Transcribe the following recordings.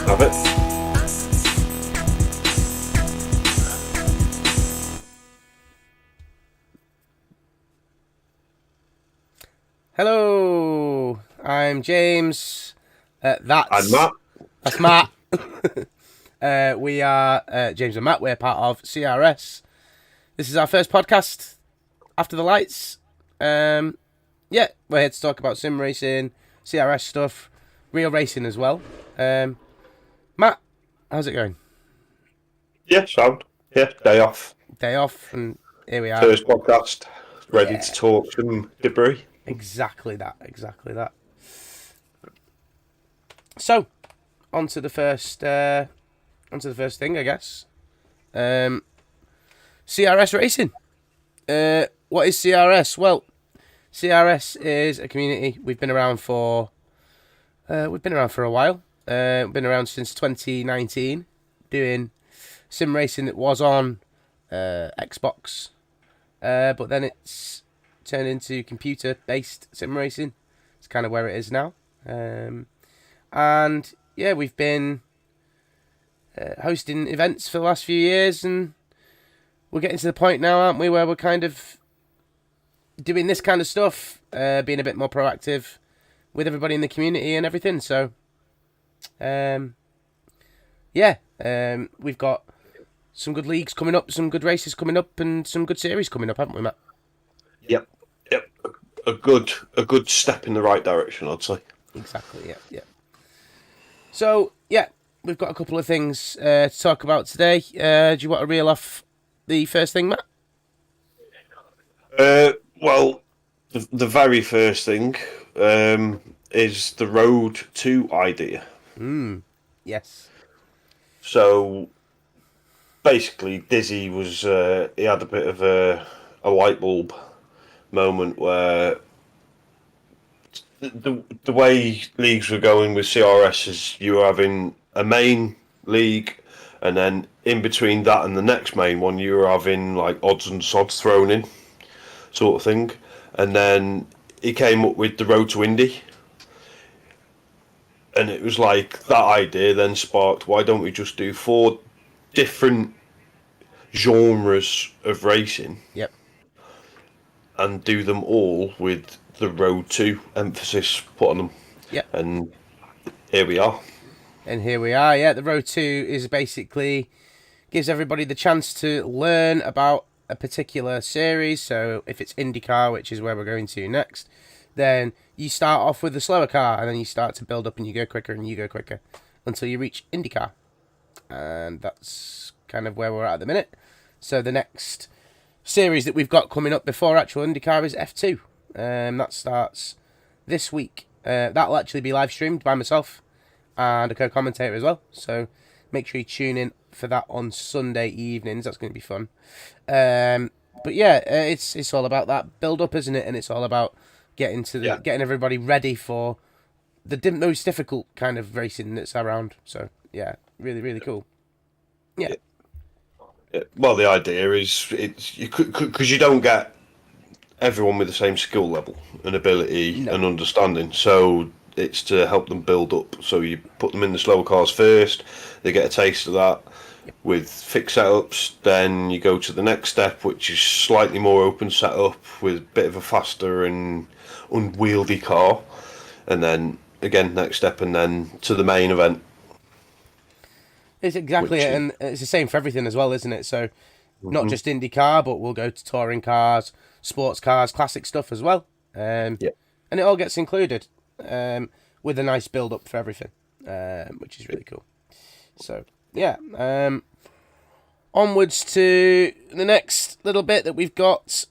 Have it. Hello, I'm James. I'm Matt. That's Matt. We are James and Matt. We're part of CRS. This is our first podcast after the lights. We're here to talk about sim racing, CRS stuff, real racing as well. Matt, how's it going? Yeah, sound. Yeah, day off. Day off, and here we are. First podcast. Ready to talk some debris. Exactly that. So, on to the first thing, I guess. CRS racing. What is CRS? Well, CRS is a community. We've been around for a while. We've been around since 2019, doing sim racing that was on Xbox, but then it's turned into computer-based sim racing. It's kind of where it is now. And yeah, we've been hosting events for the last few years, and we're getting to the point now, aren't we, where we're kind of doing this kind of stuff, being a bit more proactive with everybody in the community and everything. So, we've got some good leagues coming up, some good races coming up, and some good series coming up, haven't we, Matt? Yep. A good step in the right direction, I'd say. Exactly. Yeah. So, we've got a couple of things to talk about today. Do you want to reel off the first thing, Matt? Well, the very first thing is the Road 2 idea. Yes. So, basically, Dizzy was, he had a bit of a light bulb moment where the way leagues were going with CRS is you were having a main league, and then in between that and the next main one, you were having like odds and sods thrown in, sort of thing. And then he came up with the Road to Indy. And it was like, that idea then sparked, why don't we just do 4 different genres of racing? Yep. And do them all with the Road 2 emphasis put on them. Yep. And here we are. The Road 2 is basically gives everybody the chance to learn about a particular series. So if it's IndyCar, which is where we're going to next, then you start off with the slower car, and then you start to build up, and you go quicker, and you go quicker, until you reach IndyCar. And that's kind of where we're at the minute. So the next series that we've got coming up before actual IndyCar is F2. That starts this week. That'll actually be live streamed by myself and a co-commentator as well. So make sure you tune in for that on Sunday evenings. That's going to be fun. But yeah, it's all about that build up, isn't it? And it's all about getting everybody ready for the most difficult kind of racing that's around. So yeah, really, really cool. Yeah. Well, the idea is because you don't get everyone with the same skill level and ability and understanding. So it's to help them build up. So you put them in the slower cars first. They get a taste of that with fixed setups. Then you go to the next step, which is slightly more open setup with a bit of a faster and unwieldy car. And then again, next step, and then to the main event. It's exactly it, and it's the same for everything as well, isn't it? So not just IndyCar, but we'll go to touring cars, sports cars, classic stuff as well. And it all gets included with a nice build up for everything, which is really cool. So yeah, onwards to the next little bit that we've got.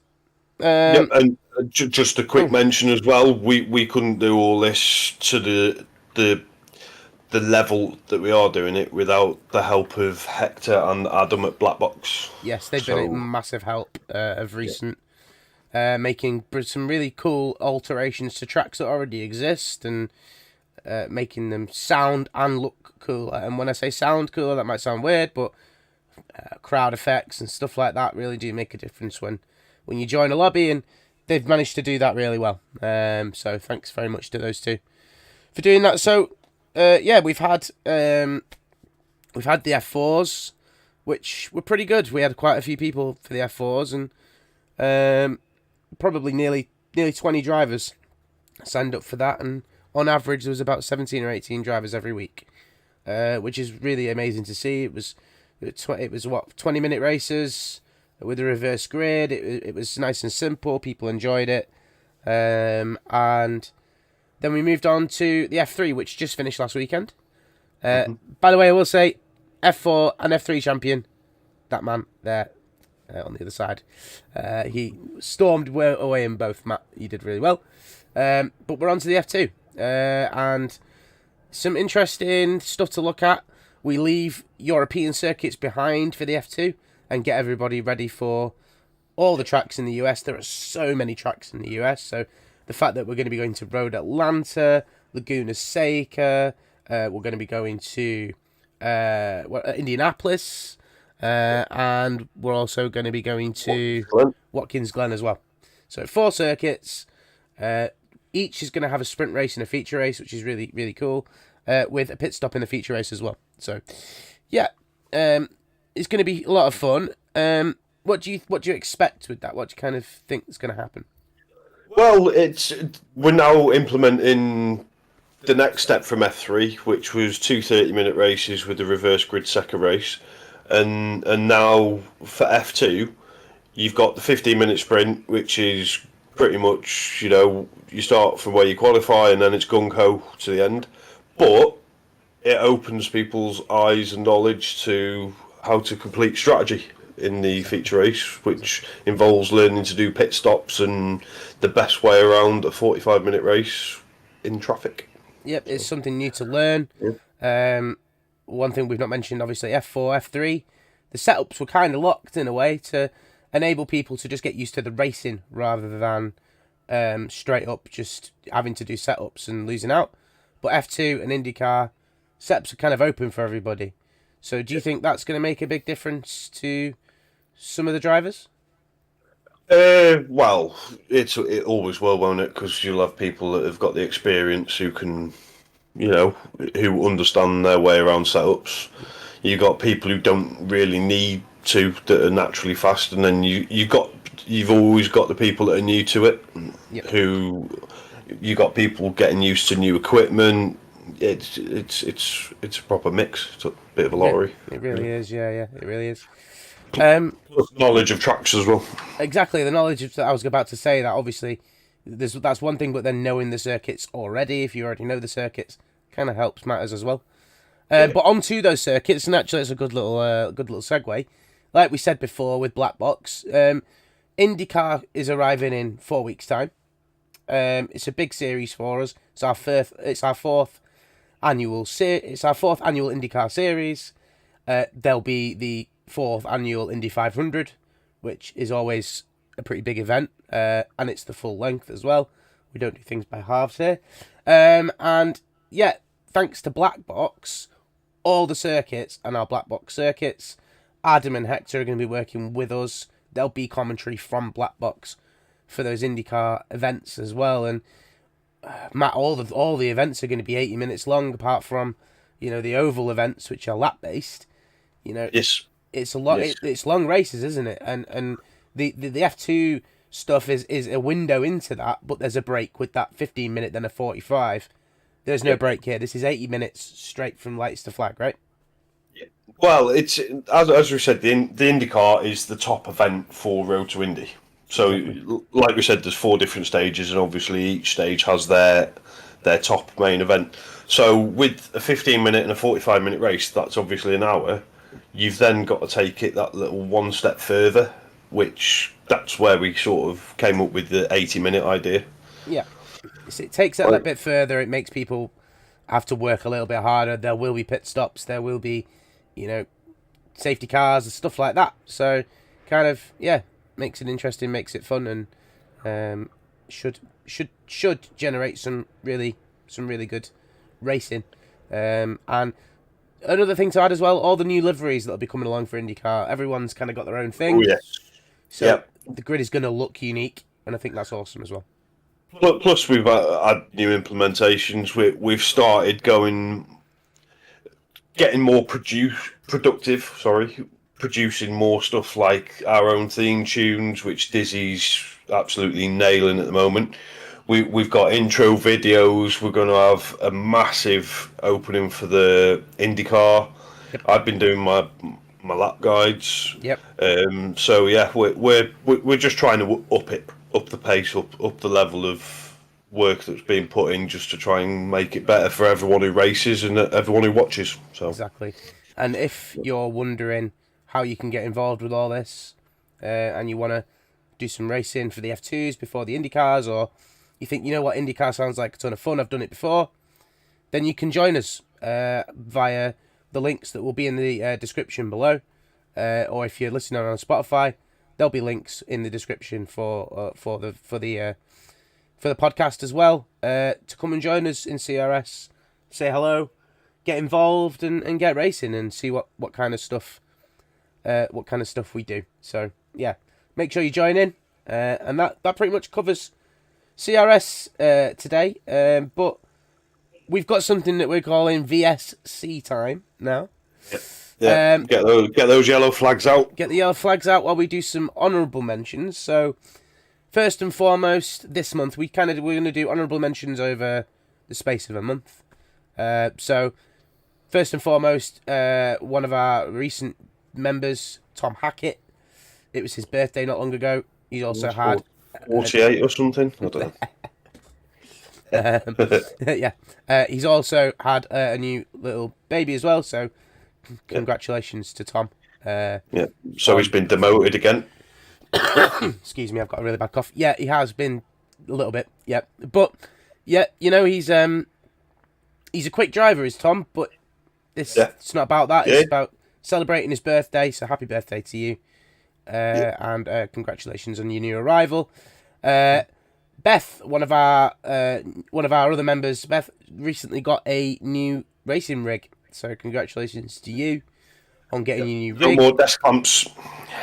And just a quick mention as well. We couldn't do all this to the level that we are doing it without the help of Hector and Adam at Black Box. Yes, they've been a massive help of recent, making some really cool alterations to tracks that already exist and making them sound and look cool. And when I say sound cooler, that might sound weird, but crowd effects and stuff like that really do make a difference when you join a lobby, and they've managed to do that really well. So thanks very much to those two for doing that. So we've had the F4s, which were pretty good. We had quite a few people for the F4s, and probably nearly 20 drivers signed up for that. And on average, there was about 17 or 18 drivers every week, which is really amazing to see. It was 20-minute races with a reverse grid. It was nice and simple. People enjoyed it, and then we moved on to the F3, which just finished last weekend. By the way, I will say, F4 and F3 champion, that man there on the other side. He stormed away in both, Matt. You did really well. But we're on to the F2. And some interesting stuff to look at. We leave European circuits behind for the F2 and get everybody ready for all the tracks in the US. There are so many tracks in the US, so the fact that we're going to be going to Road Atlanta, Laguna Seca, we're going to be going to Indianapolis, and we're also going to be going to Watkins Glen as well. So 4 circuits. Each is going to have a sprint race and a feature race, which is really, really cool, with a pit stop in the feature race as well. So, yeah, it's going to be a lot of fun. What do you expect with that? What do you kind of think is going to happen? Well, we're now implementing the next step from F3, which was 2 30-minute races with the reverse grid second race, and now for F2, you've got the 15-minute sprint, which is pretty much, you start from where you qualify and then it's gung-ho to the end. But it opens people's eyes and knowledge to how to complete strategy in the feature race, which involves learning to do pit stops and the best way around a 45-minute race in traffic. Yep, it's something new to learn. Yep. One thing we've not mentioned, obviously, F4, F3, the setups were kind of locked in a way to enable people to just get used to the racing rather than straight up just having to do setups and losing out. But F2 and IndyCar, setups are kind of open for everybody. So do you think that's going to make a big difference to some of the drivers? Well, it always will, won't it? Because you'll have people that have got the experience who can, who understand their way around setups. You got people who don't really need to, that are naturally fast, and then you've always got the people that are new to it. Yep. Who you got people getting used to new equipment. It's a proper mix. It's a bit of a lottery. It really is. Yeah, it really is. Plus knowledge of tracks as well. Exactly, the knowledge of. I was about to say that. Obviously, that's one thing, but then knowing the circuits already, if you already know the circuits, kind of helps matters as well. But onto those circuits, and actually, it's a good little segue. Like we said before with Black Box, IndyCar is arriving in 4 weeks' time. It's a big series for us. It's our fourth annual IndyCar series. There'll be the 4th annual Indy 500, which is always a pretty big event, and it's the full length as well. We don't do things by halves here. And yeah, thanks to Black Box, all the circuits and our Black Box circuits, Adam and Hector are going to be working with us. There'll be commentary from Black Box for those IndyCar events as well. And Matt, all the events are going to be 80 minutes long, apart from the oval events, which are lap based. Yes. It's a lot. Yes. It's long races, isn't it? And the F2 stuff is a window into that, but there's a break with that 15-minute, then a 45. There's no break here. This is 80 minutes straight from lights to flag, right? Well, it's as we said, the IndyCar is the top event for Road to Indy. So, like we said, there's 4 different stages, and obviously each stage has their top main event. So, with a 15-minute and a 45-minute race, that's obviously an hour. You've then got to take it that little one step further, which that's where we sort of came up with the 80-minute idea. Yeah. So it takes it that bit further. It makes people have to work a little bit harder. There will be pit stops. There will be, safety cars and stuff like that. So, kind of, makes it interesting, makes it fun, and should generate some really good racing. And another thing to add as well, all the new liveries that'll be coming along for IndyCar. Everyone's kind of got their own thing. Oh, yes. So the grid is going to look unique, and I think that's awesome as well. Plus, we've had new implementations. We've started getting more productive. Sorry, producing more stuff like our own theme tunes, which Dizzy's absolutely nailing at the moment. We've got intro videos. We're going to have a massive opening for the IndyCar. Yep. I've been doing my lap guides. Yep. So yeah, we're just trying to up the pace, up the level of work that's being put in, just to try and make it better for everyone who races and everyone who watches. So exactly. And if you're wondering how you can get involved with all this, and you want to do some racing for the F2s before the IndyCars, or you think, what, IndyCar sounds like a ton of fun, I've done it before, then you can join us via the links that will be in the description below, or if you're listening on Spotify, there'll be links in the description for the podcast as well, to come and join us in CRS, say hello, get involved, and get racing and see what kind of stuff we do. So yeah, make sure you join in, and that pretty much covers CRS today. But we've got something that we're calling VSC time now. Yeah. Get those yellow flags out. Get the yellow flags out while we do some honourable mentions. So first and foremost, this month we're going to do honourable mentions over the space of a month. So first and foremost, one of our recent members, Tom Hackett. It was his birthday not long ago. He's also had 48 or something. I don't know. He's also had a new little baby as well. So congratulations to Tom. So he's been demoted again. Excuse me, I've got a really bad cough. Yeah, he has been a little bit. Yeah, but yeah, he's a quick driver, is Tom. But it's not about that. It's about celebrating his birthday. So happy birthday to you, and congratulations on your new arrival. Beth, one of our other members, Beth recently got a new racing rig. So congratulations to you on getting your new rig. No more desk clamps.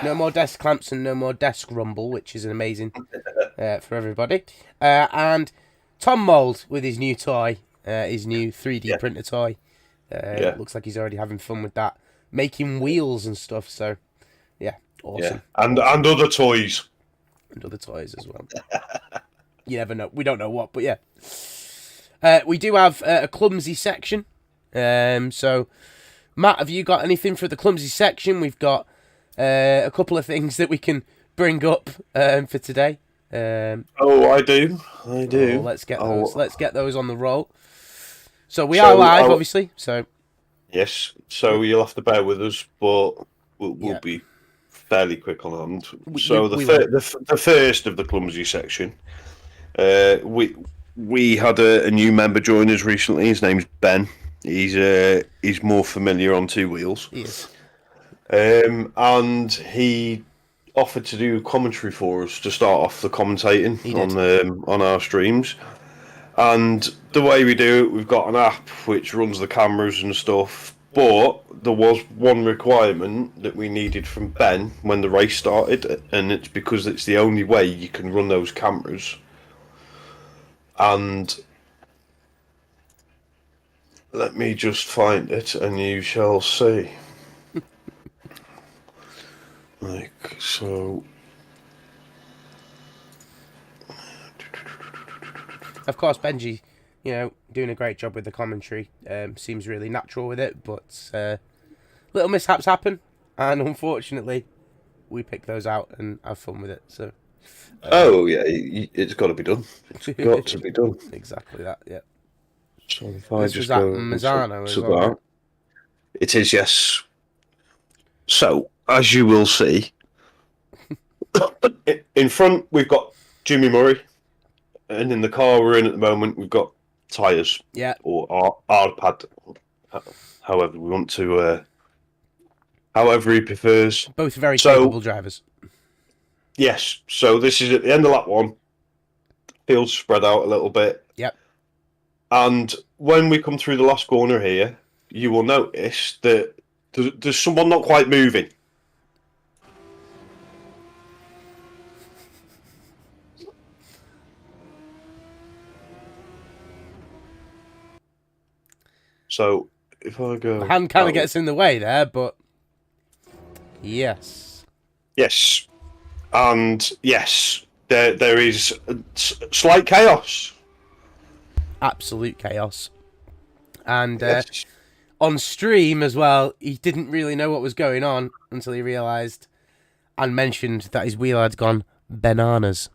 No more desk clamps and no more desk rumble, which is amazing for everybody. And Tom Mould with his new toy, his new 3D printer toy. Looks like he's already having fun with that, making wheels and stuff. So, yeah, awesome. Yeah. And other toys. And other toys as well. You never know. We don't know what, but yeah. We do have a clumsy section. So, Matt, have you got anything for the clumsy section? We've got a couple of things that we can bring up for today. I do. Let's get those. Let's get those on the roll. So we are live, obviously. So yes. So you'll have to bear with us, but we'll be fairly quick on hand. So the first of the clumsy section, we had a new member join us recently. His name's Ben. He's more familiar on two wheels. Yes. And he offered to do commentary for us to start off the commentating on our streams. And the way we do it, we've got an app which runs the cameras and stuff. But there was one requirement that we needed from Ben when the race started, and it's because it's the only way you can run those cameras. And let me just find it, and you shall see. So. Of course, Benji, doing a great job with the commentary. Seems really natural with it, but little mishaps happen, and unfortunately, we pick those out and have fun with it. So, Oh yeah, it's got to be done. It's got to be done. exactly that. Yeah. So if I This was just at go Mazzano as to well. that, it is, yes. So as you will see, in front we've got Jimmy Murray, and in the car we're in at the moment we've got tyres. Yeah. Or hard pad, however we want to. However he prefers. Both very capable drivers. Yes. So this is at the end of lap 1. Fields spread out a little bit. Yep. And when we come through the last corner here, you will notice that there's someone not quite moving. So if I go, The hand kind of gets in the way there, but yes. Yes, and yes, there is slight chaos. Absolute chaos. And Yes. on stream as well, he didn't really know what was going on until he realised and mentioned that his wheel had gone bananas,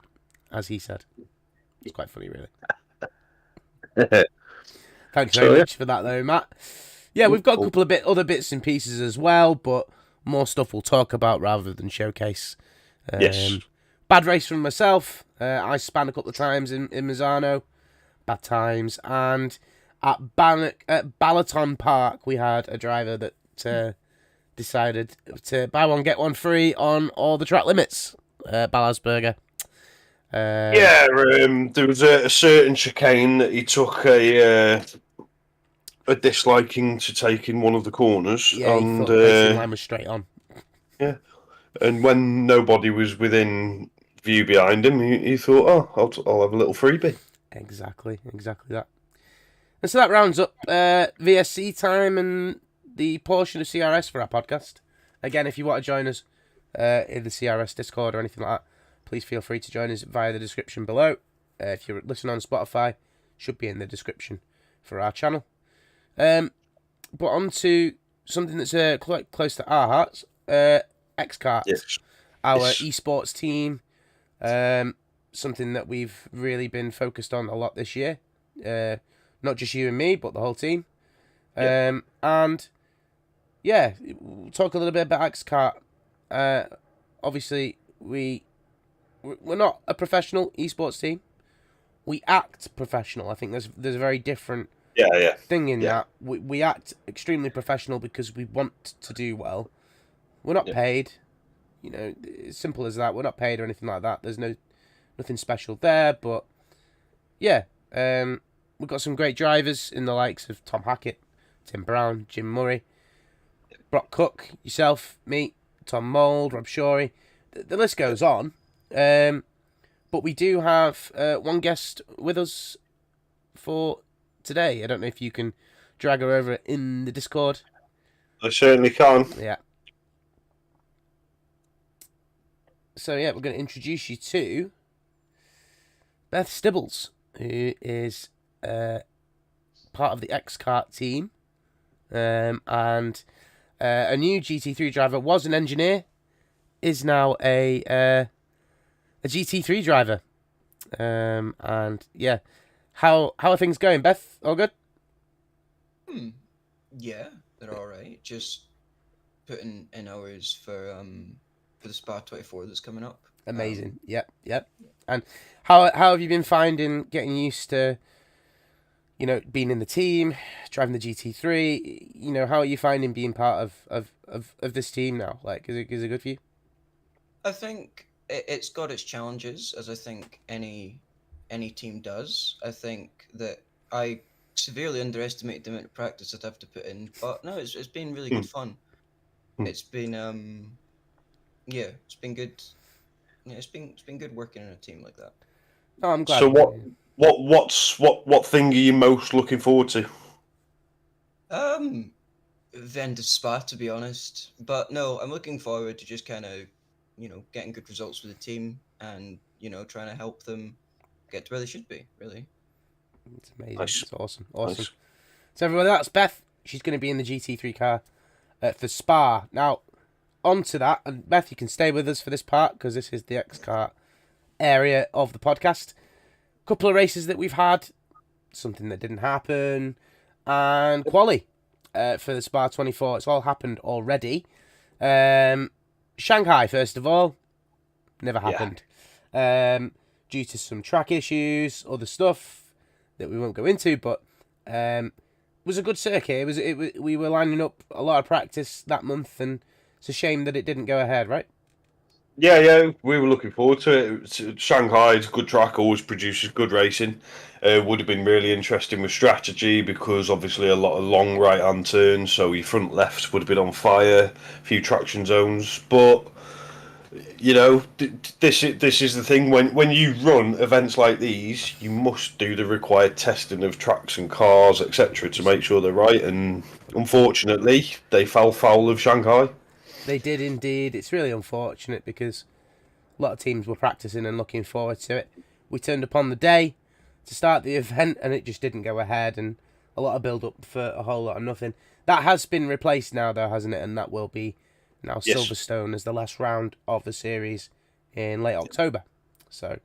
as he said. It's quite funny, really. Thanks very much for that, though, Matt. Yeah, we've got a couple of other bits and pieces as well, but more stuff we'll talk about rather than showcase. Yes. Bad race from myself. I span a couple of times in Mazzano. Bad times. And at Balaton Park, we had a driver that decided to buy one, get one free on all the track limits. Ballasberger. There was a certain chicane that he took a disliking to take in one of the corners. Yeah, and he thought the racing line was straight on. Yeah, and when nobody was within view behind him, he thought, I'll have a little freebie. Exactly that. And so that rounds up VSC time and the portion of CRS for our podcast. Again, if you want to join us in the CRS Discord or anything like that, please feel free to join us via the description below. If you're listening on Spotify, should be in the description for our channel. But on to something that's quite close to our hearts, X-Kart, Yes. Our esports team, something that we've really been focused on a lot this year. Not just you and me, but the whole team. Yeah. And yeah, we'll talk a little bit about X-Kart. Obviously, we're not a professional esports team. We act professional. I think there's a very different thing in that. We act extremely professional because we want to do well. We're not paid. You know, as simple as that. We're not paid or anything like that. There's nothing special there. But yeah, we've got some great drivers in the likes of Tom Hackett, Tim Brown, Jim Murray, Brock Cook, yourself, me, Tom Mould, Rob Shorey. The list goes on. But we do have one guest with us for today. I don't know if you can drag her over in the Discord. I certainly can. Yeah. So yeah, we're going to introduce you to Beth Stibbles, who is part of the X-Kart team, and a new GT3 driver. Was an engineer, is now a GT3 driver. And yeah, how are things going, Beth? All good? Yeah, they're all right. Just putting in hours for the Spa 24 that's coming up. Amazing. Yep. And how have you been finding getting used to, being in the team, driving the GT3? How are you finding being part of this team now? Like, is it good for you? I think it's got its challenges, as I think any team does. I think that I severely underestimated the amount of practice I'd have to put in, but no, it's been really good fun. It's been it's been good. Yeah, it's been good working in a team like that. Oh, I'm glad. So what thing are you most looking forward to? Then to Spa, to be honest. But no, I'm looking forward to just kind of, getting good results with the team and, trying to help them get to where they should be, really. It's amazing. Nice. It's awesome. Nice. So everybody, that's Beth. She's going to be in the GT3 car for Spa. Now, on to that, and Beth, you can stay with us for this part because this is the X-Kart area of the podcast. Couple of races that we've had, something that didn't happen, and quali for the Spa 24. It's all happened already. Shanghai, first of all, never happened. Due to some track issues, other stuff that we won't go into, but it was a good circuit. We were lining up a lot of practice that month, and it's a shame that it didn't go ahead, right? Yeah, we were looking forward to it. Shanghai's a good track, always produces good racing. Would have been really interesting with strategy because obviously a lot of long right-hand turns, so your front left would have been on fire, a few traction zones. But you know, this is the thing. When you run events like these, you must do the required testing of tracks and cars, etc., to make sure they're right. And unfortunately, they fell foul of Shanghai. They did indeed. It's really unfortunate because a lot of teams were practicing and looking forward to it. We turned up on the day to start the event and it just didn't go ahead, and a lot of build-up for a whole lot of nothing. That has been replaced now, though, hasn't it? And that will be now Yes. Silverstone as the last round of the series in late October. So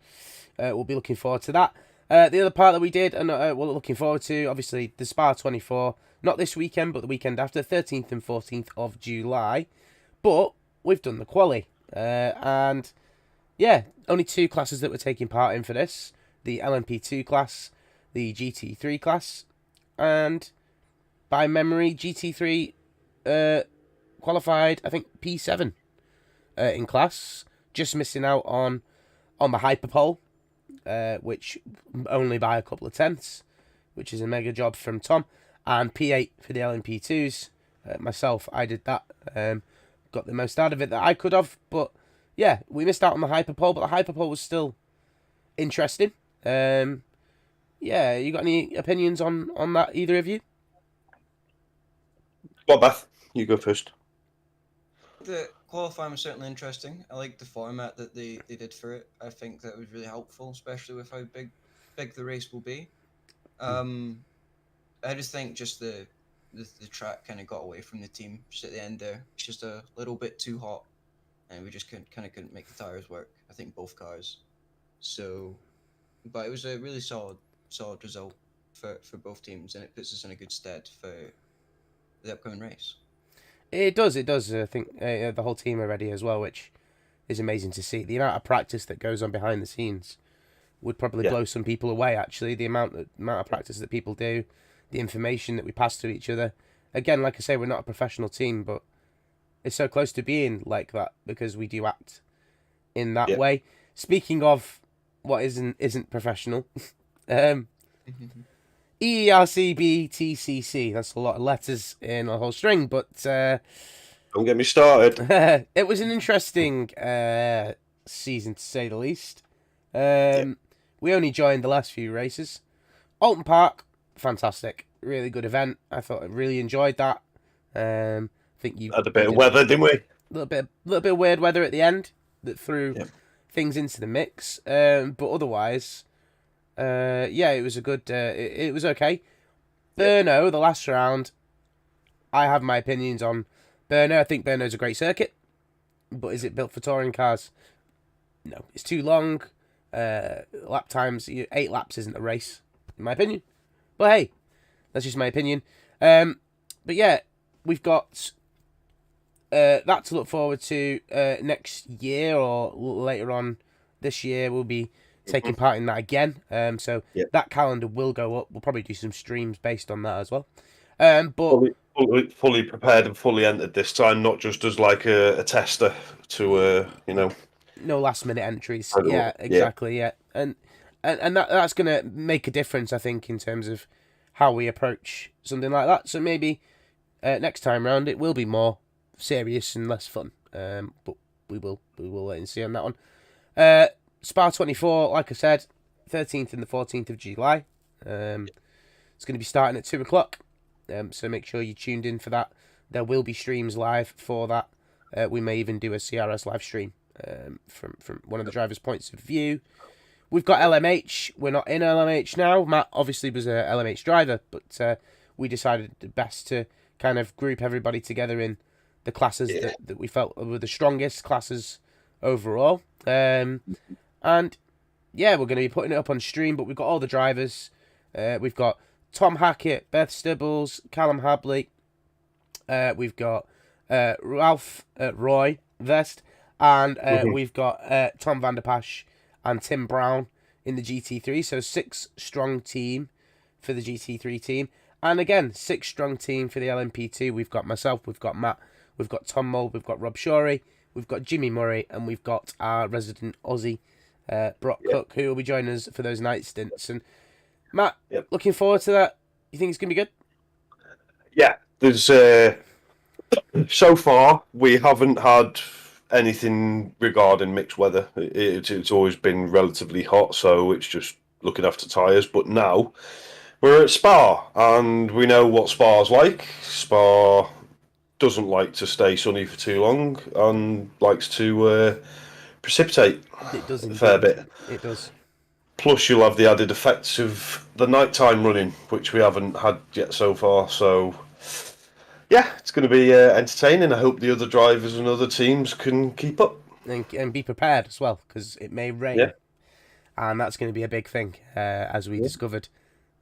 we'll be looking forward to that. The other part that we did, and we're looking forward to, obviously, the Spa 24, not this weekend, but the weekend after, 13th and 14th of July. But we've done the quali, and yeah, only 2 classes that we're taking part in for this: the LMP2 class, the GT3 class, and by memory, GT3 qualified, I think, P7 in class, just missing out on the hyperpole, which only by a couple of tenths, which is a mega job from Tom, and P8 for the LMP2s. Myself, I did that. Got the most out of it that I could have, but yeah, we missed out on the hyperpole, but the hyperpole was still interesting. Yeah, you got any opinions on that, either of you? Well, Beth, you go first. The qualifying was certainly interesting. I like the format that they did for it. I think that was really helpful, especially with how big the race will be. I just think just the track kind of got away from the team just at the end there. It's just a little bit too hot, and we just couldn't make the tires work. I think both cars. So, but it was a really solid result for both teams, and it puts us in a good stead for the upcoming race. It does. I think the whole team are ready as well, which is amazing to see. The amount of practice that goes on behind the scenes would probably blow some people away, actually. The amount of practice that people do, the information that we pass to each other. Again, like I say, we're not a professional team, but it's so close to being like that because we do act in that way. Speaking of what isn't professional, ERCBTCC, that's a lot of letters in a whole string, but Don't get me started. it was an interesting season, to say the least. We only joined the last few races. Alton Park, fantastic, really good event. I thought I really enjoyed that. I think you Had a bit of weather, didn't we? A little bit of weird weather at the end that threw things into the mix. But otherwise, it was a good. It was okay. Brno, the last round, I have my opinions on Brno. I think Brno's a great circuit, but is it built for touring cars? No, it's too long. Lap times, 8 laps isn't a race, in my opinion. But hey, that's just my opinion. But yeah, we've got that to look forward to next year or later on this year. We'll be taking part in that again. So that calendar will go up. We'll probably do some streams based on that as well. But fully prepared and fully entered this time, not just as like a tester to no last minute entries. Yeah, exactly. Yeah, and that's gonna make a difference, I think, in terms of how we approach something like that. So maybe next time round it will be more serious and less fun. But we will wait and see on that one. Spa 24, like I said, 13th and the 14th of July. It's going to be starting at 2 o'clock. So make sure you're tuned in for that. There will be streams live for that. We may even do a CRS live stream from one of the drivers' points of view. We've got LMH. We're not in LMH now. Matt obviously was a LMH driver, but we decided best to kind of group everybody together in the classes that we felt were the strongest classes overall. And yeah, we're going to be putting it up on stream, but we've got all the drivers. We've got Tom Hackett, Beth Stibbles, Callum Habley. We've got Ralph Roy Vest, and we've got Tom Van der Pasch and Tim Brown in the GT3. So 6-strong team for the GT3 team. And again, 6-strong team for the LMP2. We've got myself, we've got Matt, we've got Tom Mould, we've got Rob Shorey, we've got Jimmy Murray, and we've got our resident Aussie, Brock Cook, who will be joining us for those night stints. And Matt, looking forward to that. You think it's going to be good? Yeah, there's so far we haven't had anything regarding mixed weather. It's always been relatively hot, so it's just looking after tyres. But now we're at Spa, and we know what Spa's like. Spa doesn't like to stay sunny for too long and likes to precipitate a fair bit. It does. Plus, you'll have the added effects of the nighttime running, which we haven't had yet so far. So, yeah, it's going to be entertaining. I hope the other drivers and other teams can keep up. And be prepared as well, because it may rain. Yeah. And that's going to be a big thing, as we discovered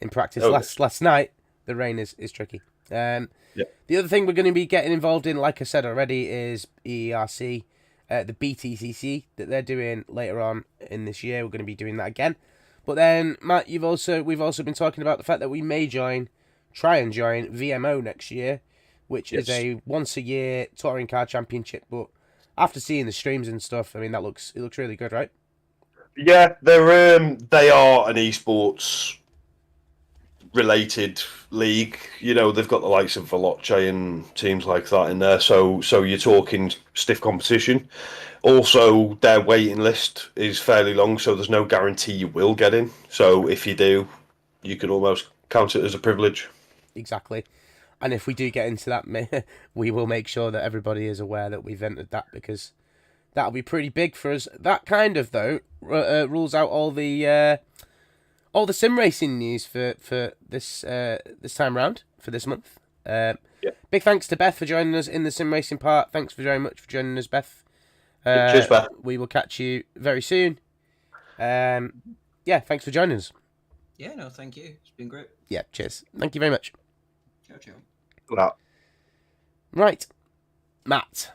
in practice last night. The rain is tricky. The other thing we're going to be getting involved in, like I said already, is ERC, the BTCC that they're doing later on in this year. We're going to be doing that again. But then, Matt, we've also been talking about the fact that we may try and join VMO next year, which is a once-a-year touring car championship. But after seeing the streams and stuff, I mean, it looks really good, right? Yeah, they are an esports related league. You know, they've got the likes of Veloce and teams like that in there. So you're talking stiff competition. Also, their waiting list is fairly long, so there's no guarantee you will get in. So if you do, you can almost count it as a privilege. Exactly. And if we do get into that, we will make sure that everybody is aware that we've entered that, because that'll be pretty big for us. That kind of, though, rules out all the sim racing news for this time round, for this month. Big thanks to Beth for joining us in the sim racing part. Thanks very much for joining us, Beth. Cheers, Beth. We will catch you very soon. Thanks for joining us. Yeah, no, thank you. It's been great. Yeah, cheers. Thank you very much. Ciao. Right, Matt.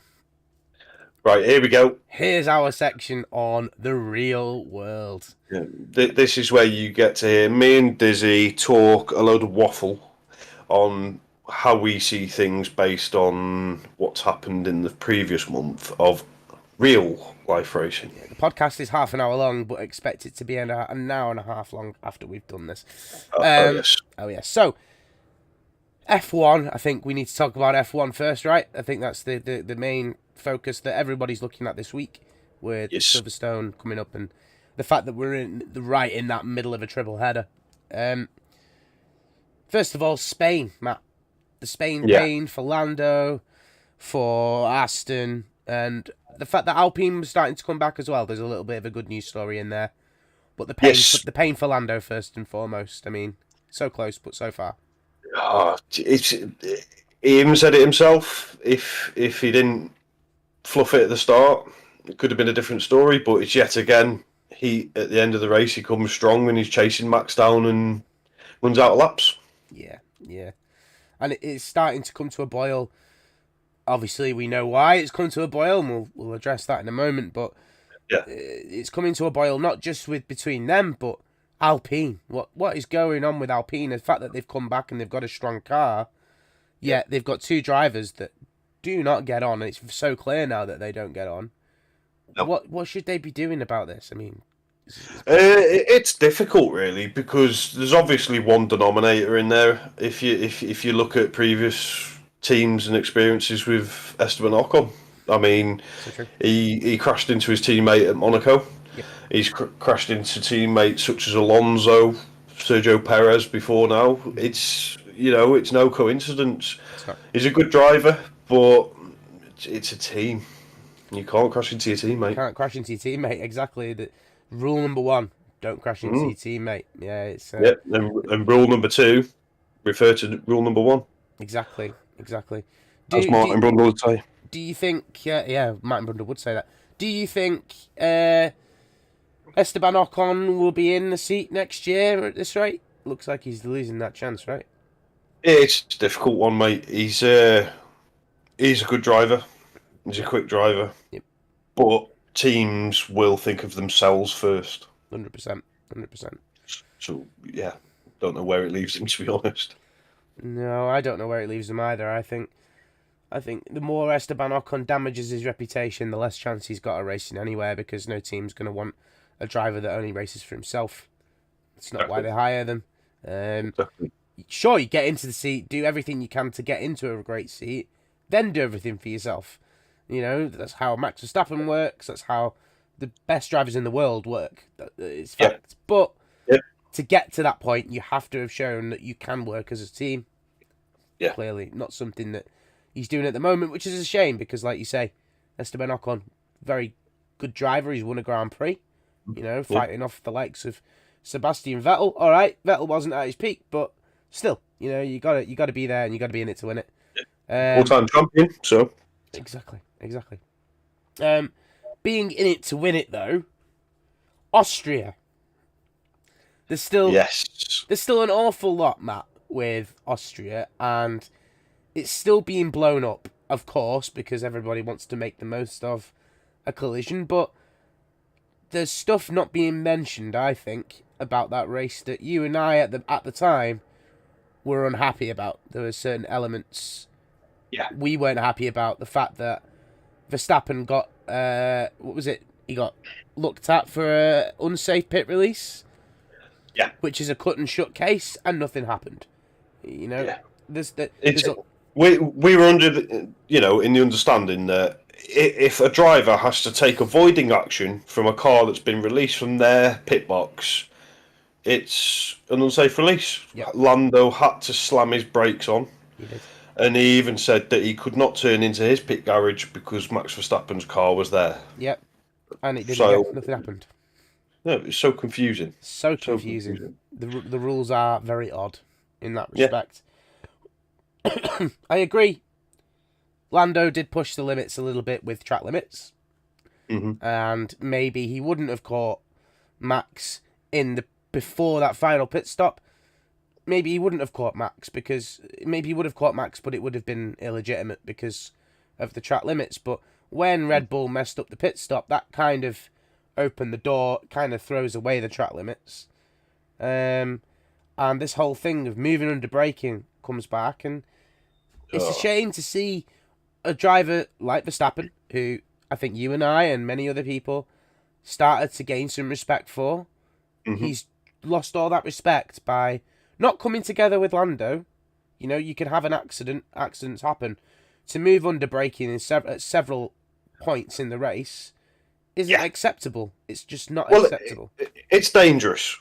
Right, here we go. Here's our section on the real world. Yeah, this is where you get to hear me and Dizzy talk a load of waffle on how we see things based on what's happened in the previous month of real life racing. Yeah, the podcast is half an hour long, but expect it to be an hour and a half long after we've done this. Yes. Oh, yes. So, F1, I think we need to talk about F1 first, right? I think that's the main focus that everybody's looking at this week, with Silverstone coming up and the fact that we're in that middle of a triple header. First of all, Spain, Matt. The Spain pain for Lando, for Aston, and the fact that Alpine was starting to come back as well. There's a little bit of a good news story in there. But the pain for Lando first and foremost. I mean, so close, but so far. He even said it himself. If he didn't fluff it at the start, it could have been a different story. But it's yet again, at the end of the race, he comes strong and he's chasing Max down and runs out of laps. Yeah. And it's starting to come to a boil. Obviously, we know why it's come to a boil, and we'll address that in a moment. But it's coming to a boil not just between them, but Alpine. What is going on with Alpine? The fact that they've come back and they've got a strong car, yet they've got two drivers that do not get on. It's so clear now that they don't get on. No. What should they be doing about this? I mean, it's difficult, really, because there's obviously one denominator in there. If you look at previous teams and experiences with Esteban Ocon, I mean, so he crashed into his teammate at Monaco. Yep. He's crashed into teammates such as Alonso, Sergio Perez before now. It's no coincidence. He's a good driver, but it's a team. You can't crash into your teammate. You can't crash into your teammate, exactly. Rule number 1, don't crash into your teammate. Yeah, it's... And rule number 2, refer to rule number 1. Exactly. Exactly. As Martin Brundle would say. Do you think? Yeah, Martin Brundle would say that. Do you think Esteban Ocon will be in the seat next year at this rate? Looks like he's losing that chance, right? It's a difficult one, mate. He's a good driver. He's a quick driver. Yep. But teams will think of themselves first. 100%. 100%. So, yeah, don't know where it leaves him, to be honest. No, I don't know where it leaves him either. I think the more Esteban Ocon damages his reputation, the less chance he's got of racing anywhere, because no team's going to want a driver that only races for himself. It's not why they hire them. Exactly. Sure, you get into the seat, do everything you can to get into a great seat, then do everything for yourself. You know, that's how Max Verstappen works. That's how the best drivers in the world work. It's fact. But to get to that point, you have to have shown that you can work as a team. Yeah. Clearly, not something that he's doing at the moment, which is a shame because, like you say, Esteban Ocon, very good driver. He's won a Grand Prix. You know, fighting off the likes of Sebastian Vettel. All right, Vettel wasn't at his peak, but still, you know, you got to be there and you got to be in it to win it. All-time champion. So exactly. Being in it to win it though, Austria. There's still an awful lot, Matt, with Austria, and it's still being blown up, of course, because everybody wants to make the most of a collision, but there's stuff not being mentioned, I think, about that race that you and I at the time were unhappy about. There were certain elements we weren't happy about. The fact that Verstappen got what was it? He got looked at for an unsafe pit release. Yeah, which is a cut and shut case, and nothing happened. You know, we were under in the understanding that if a driver has to take avoiding action from a car that's been released from their pit box, it's an unsafe release. Yep. Lando had to slam his brakes on. He did. And he even said that he could not turn into his pit garage because Max Verstappen's car was there. Yep. And it didn't. Nothing happened. No, it's so confusing. So confusing. The rules are very odd in that respect. Yeah. I agree. Lando did push the limits a little bit with track limits. Mm-hmm. And maybe he wouldn't have caught Max before that final pit stop. Maybe he wouldn't have caught Max but it would have been illegitimate because of the track limits. But when Red Bull messed up the pit stop, that kind of opened the door, kind of throws away the track limits. And this whole thing of moving under braking comes back, and it's a shame to see a driver like Verstappen, who I think you and I and many other people started to gain some respect for. Mm-hmm. He's lost all that respect by not coming together with Lando. You know, you can have an accidents happen. To move under braking at several points in the race isn't acceptable. It's just not acceptable. It's dangerous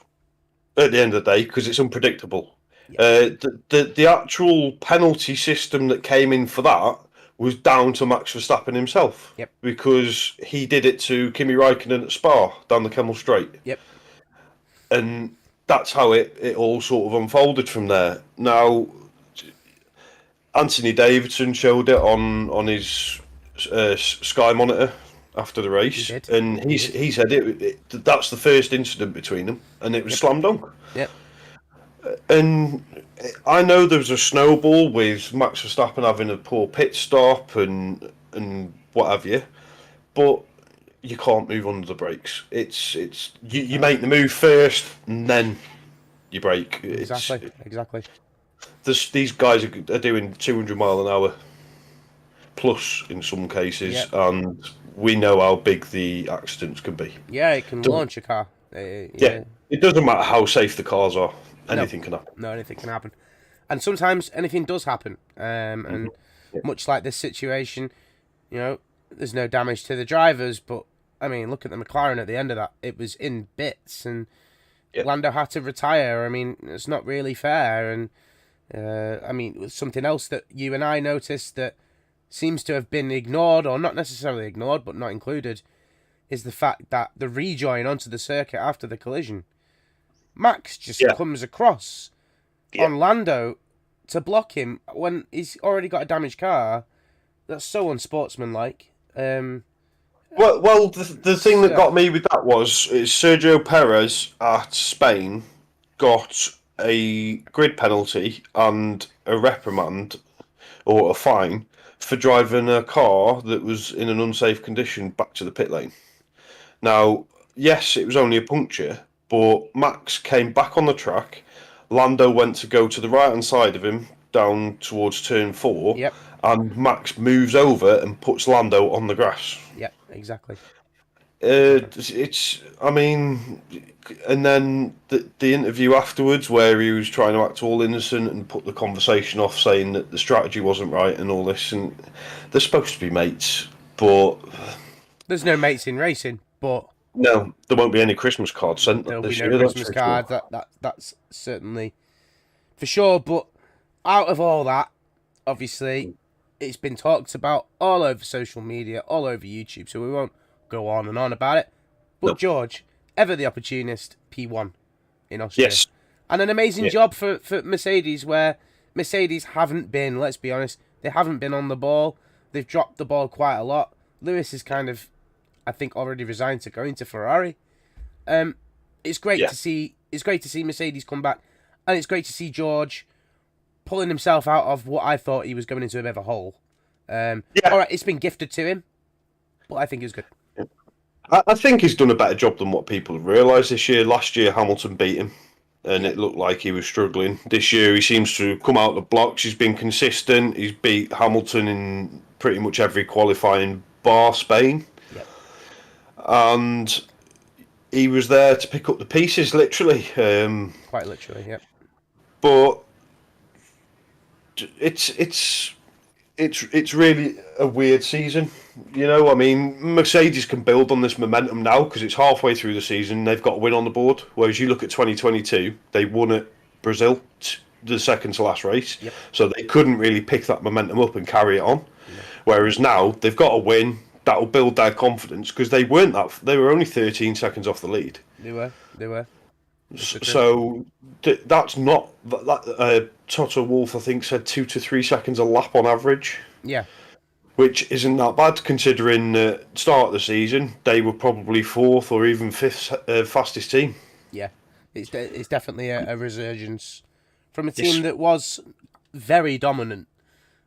at the end of the day because it's unpredictable. Yeah. The actual penalty system that came in for that was down to Max Verstappen himself. Yep. Because he did it to Kimi Räikkönen at Spa down the Kemmel Straight. Yep. And that's how it all sort of unfolded from there. Now, Anthony Davidson showed it on his Sky monitor after the race, and he said that's the first incident between them, and it was slam dunk. Yep. And I know there was a snowball with Max Verstappen having a poor pit stop and what have you, but you can't move under the brakes. It's you make the move first and then you brake. Exactly. These guys are doing 200 mile an hour plus in some cases, and we know how big the accidents can be. Yeah, it can launch a car. It doesn't matter how safe the cars are. Anything can happen. No, anything can happen. And sometimes anything does happen. And much like this situation, you know, there's no damage to the drivers, but I mean, look at the McLaren at the end of that. It was in bits, and Lando had to retire. I mean, it's not really fair. And I mean, something else that you and I noticed that seems to have been ignored, or not necessarily ignored, but not included, is the fact that the rejoin onto the circuit after the collision, Max just comes across on Lando to block him when he's already got a damaged car, that's so unsportsmanlike. Well, the thing that got me with that is Sergio Perez at Spain got a grid penalty and a reprimand or a fine for driving a car that was in an unsafe condition back to the pit lane. Now, yes, it was only a puncture, but Max came back on the track. Lando went to go to the right-hand side of him, down towards turn 4, Yep. and Max moves over and puts Lando on the grass. Yep, exactly. I mean, and then the interview afterwards where he was trying to act all innocent and put the conversation off, saying that the strategy wasn't right and all this, and they're supposed to be mates, but there's no mates in racing, but no, there won't be any Christmas cards sent. There'll this be no year, Christmas cards. That's certainly for sure. But out of all that, obviously, it's been talked about all over social media, all over YouTube, so we won't go on and on about it. But No. George, ever the opportunist, P1 in Austria. Yes. And an amazing job for Mercedes, where Mercedes haven't been, let's be honest, they haven't been on the ball. They've dropped the ball quite a lot. Lewis is kind of, I think, already resigned to going to Ferrari. It's great to see. It's great to see Mercedes come back, and it's great to see George pulling himself out of what I thought he was going into a bit of a hole. All right, it's been gifted to him, but I think it's good. I think he's done a better job than what people have realised this year. Last year, Hamilton beat him, and it looked like he was struggling. This year, he seems to come out of the blocks. He's been consistent. He's beat Hamilton in pretty much every qualifying bar Spain. Yep. And he was there to pick up the pieces, literally. Quite literally, yep. But it's really a weird season. You know, I mean, Mercedes can build on this momentum now because it's halfway through the season. They've got a win on the board. Whereas you look at 2022, they won at Brazil, the second to last race. Yep. So they couldn't really pick that momentum up and carry it on. Yeah. Whereas now they've got a win that'll build their confidence because they were only 13 seconds off the lead. They were. So that's not that. Toto Wolff, I think, said 2 to 3 seconds a lap on average. Yeah. Which isn't that bad considering the start of the season they were probably fourth or even fifth fastest team. Yeah, it's definitely a resurgence from a team that was very dominant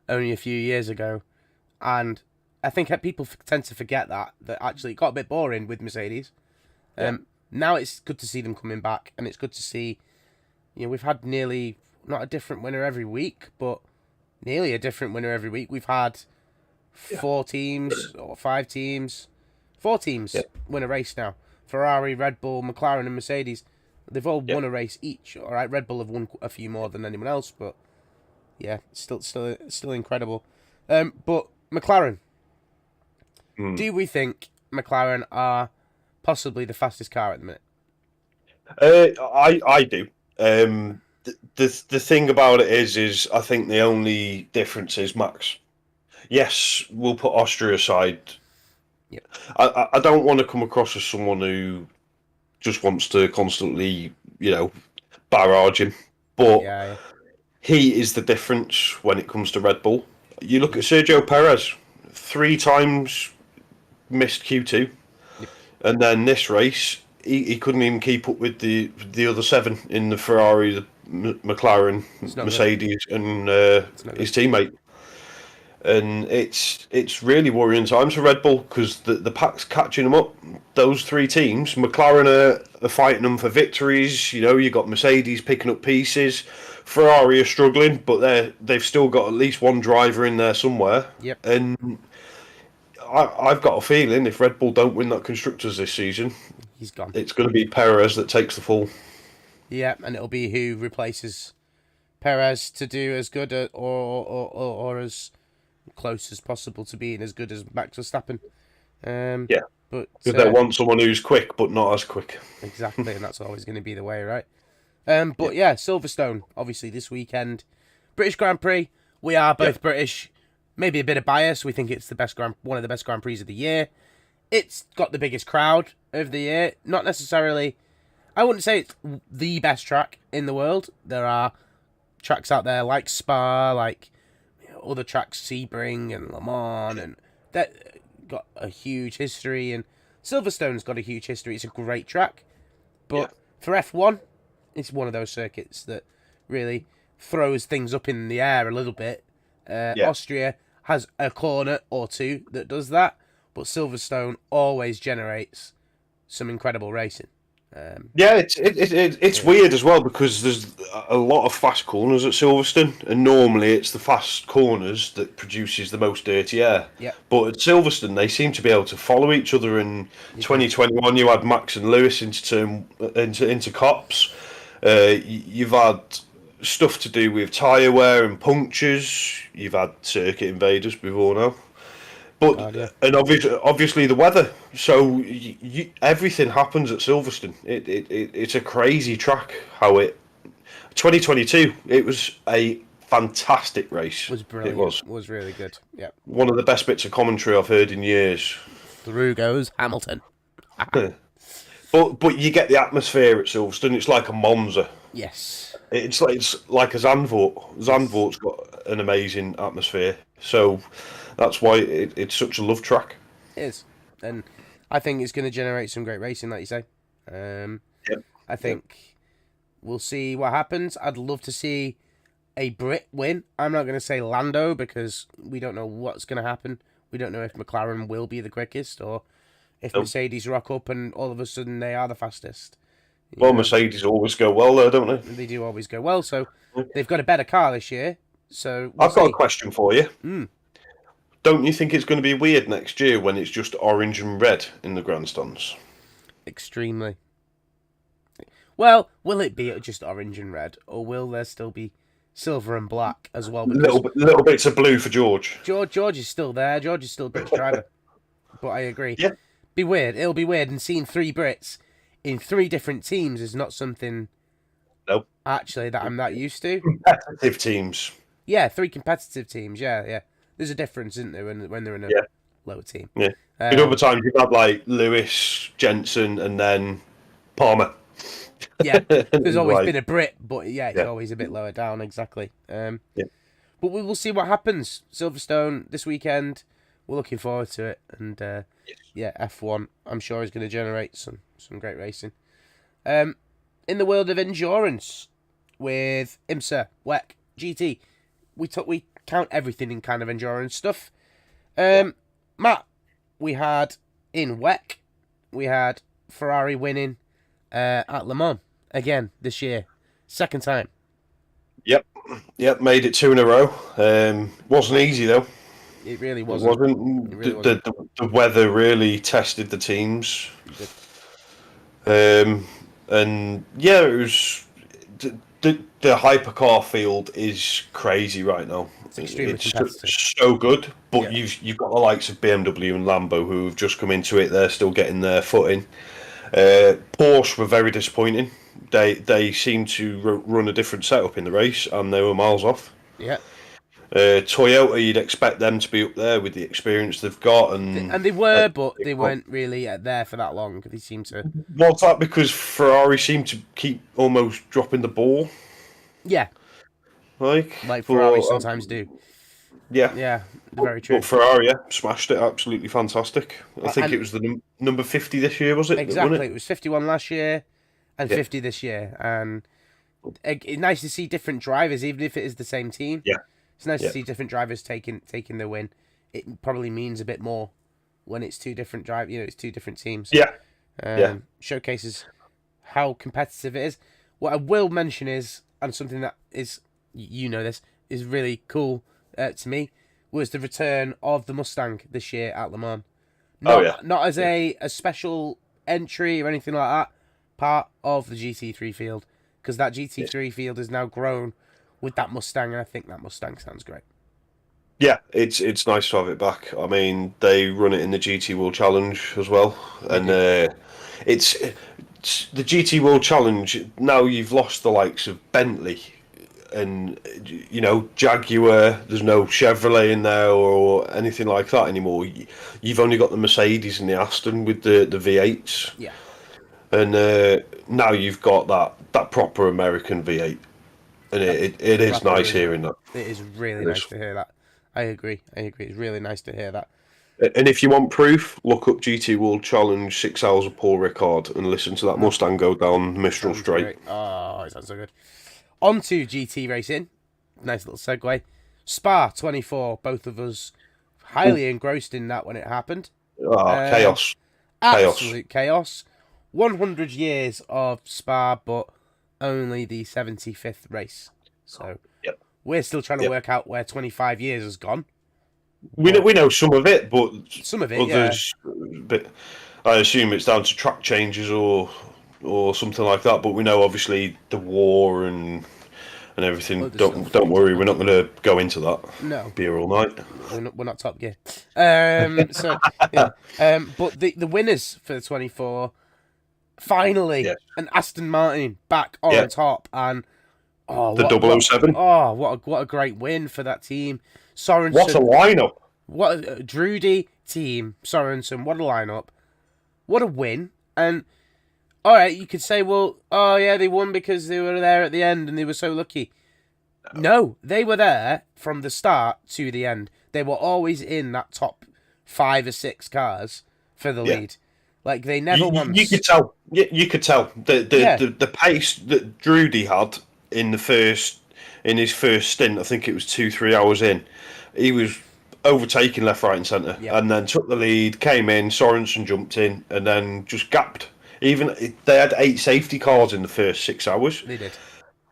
only a few years ago, and I think people tend to forget that actually it got a bit boring with Mercedes. Now it's good to see them coming back, and it's good to see, we've had nearly not a different winner every week, but nearly a different winner every week. We've had 4 teams or 5 teams, 4 teams win a race now. Ferrari, Red Bull, McLaren, and Mercedes. They've all won a race each. All right, Red Bull have won a few more than anyone else, but yeah, still incredible. But McLaren, do we think McLaren are possibly the fastest car at the minute? I do. The thing about it is I think the only difference is Max. Yes, we'll put Austria aside. Yep. I don't want to come across as someone who just wants to constantly, barrage him. But he is the difference when it comes to Red Bull. You look at Sergio Perez, 3 times missed Q2. Yep. And then this race, he couldn't even keep up with the other 7 in the Ferrari, the McLaren, Mercedes, and his teammate. And it's really worrying times for Red Bull because the pack's catching them up. Those 3 teams, McLaren are fighting them for victories. You got Mercedes picking up pieces. Ferrari are struggling, but they've still got at least one driver in there somewhere. Yep. And I've got a feeling if Red Bull don't win that constructors this season, he's gone. It's going to be Perez that takes the fall. Yeah, and it'll be who replaces Perez to do as good or as close as possible to being as good as Max Verstappen. But because they want someone who's quick but not as quick. Exactly, and that's always going to be the way, right? Silverstone, obviously this weekend, British Grand Prix. We are both British. Maybe a bit of bias. We think it's one of the best Grand Prix of the year. It's got the biggest crowd of the year. Not necessarily. I wouldn't say it's the best track in the world. There are tracks out there like Spa, like other tracks, Sebring and Le Mans, and that got a huge history. And Silverstone's got a huge history. It's a great track, but for F1, it's one of those circuits that really throws things up in the air a little bit. Austria has a corner or two that does that, but Silverstone always generates some incredible racing. It's weird as well because there's a lot of fast corners at Silverstone, and normally it's the fast corners that produces the most dirty air. Yeah. But at Silverstone, they seem to be able to follow each other. In 2021, you had Max and Lewis into cops. You've had stuff to do with tyre wear and punctures. You've had circuit invaders before now. But and obviously the weather. So everything happens at Silverstone. It's a crazy track. 2022. It was a fantastic race. It was brilliant. It was really good. Yeah. One of the best bits of commentary I've heard in years. Through goes Hamilton. But you get the atmosphere at Silverstone. It's like a Monza. Yes. It's like a Zandvoort. Zandvoort's got an amazing atmosphere. So that's why it's such a love track. It is. And I think it's going to generate some great racing, like you say. I think we'll see what happens. I'd love to see a Brit win. I'm not going to say Lando because we don't know what's going to happen. We don't know if McLaren will be the quickest or if Mercedes rock up and all of a sudden they are the fastest. Well, Mercedes always go well there, don't they? They do always go well. So they've got a better car this year. So I've got a question for you. Don't you think it's going to be weird next year when it's just orange and red in the grandstands? Extremely. Well, will it be just orange and red, or will there still be silver and black as well? Little bits of blue for George. George is still there. George is still a British driver. But I agree. Yeah. Be weird. It'll be weird, and seeing 3 Brits in 3 different teams is not something. Actually, that I'm not used to. Competitive teams. Yeah, 3 competitive teams. Yeah. There's a difference, isn't there, when they're in a lower team. Yeah. In other times, you've had like Lewis, Jensen, and then Palmer. Yeah, there's always been a Brit, but it's always a bit lower down, exactly. But we will see what happens. Silverstone this weekend. We're looking forward to it. And F1, I'm sure, is going to generate some great racing. In the world of endurance, with IMSA, WEC, GT, we count everything in kind of endurance stuff. Matt, we had in WEC, we had Ferrari winning at Le Mans again this year. Second time. Yep, made it 2 in a row. Wasn't easy though. It really wasn't. The weather really tested the teams. And yeah, it was the hypercar field is crazy right now. It's extremely competitive. So good, but you've got the likes of BMW and Lambo who have just come into it. They're still getting their footing. Porsche were very disappointing. They seemed to run a different setup in the race, and they were miles off. Yeah. Toyota, you'd expect them to be up there with the experience they've got, and they were, but they weren't really there for that long. They seemed to. Was that because Ferrari seemed to keep almost dropping the ball? Yeah. Like Ferrari sometimes do. Yeah, very true. But Ferrari, smashed it, absolutely fantastic. I think it was the number 50 this year, was it? Exactly, it was 51 last year, and 50 this year, and it's nice to see different drivers, even if it is the same team. Yeah, it's nice to see different drivers taking the win. It probably means a bit more when it's 2 different it's 2 different teams. Showcases how competitive it is. What I will mention is, and something that is, this is really cool to me, was the return of the Mustang this year at Le Mans. Not as a special entry or anything like that, part of the GT3 field, because that GT3 field is now grown with that Mustang, and I think that Mustang sounds great. Yeah, it's nice to have it back. I mean, they run it in the GT World Challenge as well, and it's the GT World Challenge. Now you've lost the likes of Bentley and Jaguar. There's no Chevrolet in there or anything like that anymore. You've only got the Mercedes and the Aston with the V8s. Yeah, and now you've got that proper American V8. And it is Proper nice really hearing that. It is really It nice is. to hear that. I agree. It's really nice to hear that. And if you want proof, look up GT World Challenge 6 hours of Paul Ricard and listen to that Mustang go down Mistral Sounds Straight. great. Oh, it sounds so good. On to GT racing. Nice little segue. Spa 24. Both of us highly engrossed in that when it happened. Chaos. Absolute chaos. 100 years of Spa, but only the 75th race. So Yep. we're still trying to work out where 25 years has gone. We know some of it, but Some of it, others. But I assume it's down to track changes or something like that. But we know obviously the war and everything. Other Don't stuff. worry, we're not going to go into that. No. Be here all night. We're not Top Gear. But the winners for the 24, finally, an Aston Martin back on top, and the 007. What a great win for that team. Sorensen. What a lineup! What a Drudy team. Sorensen. What a lineup. What a win. And all right, you could say, well, they won because they were there at the end and they were so lucky. No, they were there from the start to the end. They were always in that top 5 or 6 cars for the lead. Like they never once. You could tell. You could tell the pace that Drudy had in his first stint. I think it was 2-3 hours in. He was overtaking left, right, and centre, and then took the lead. Came in. Sorensen jumped in, and then just gapped. Even they had 8 safety cars in the first 6 hours. They did.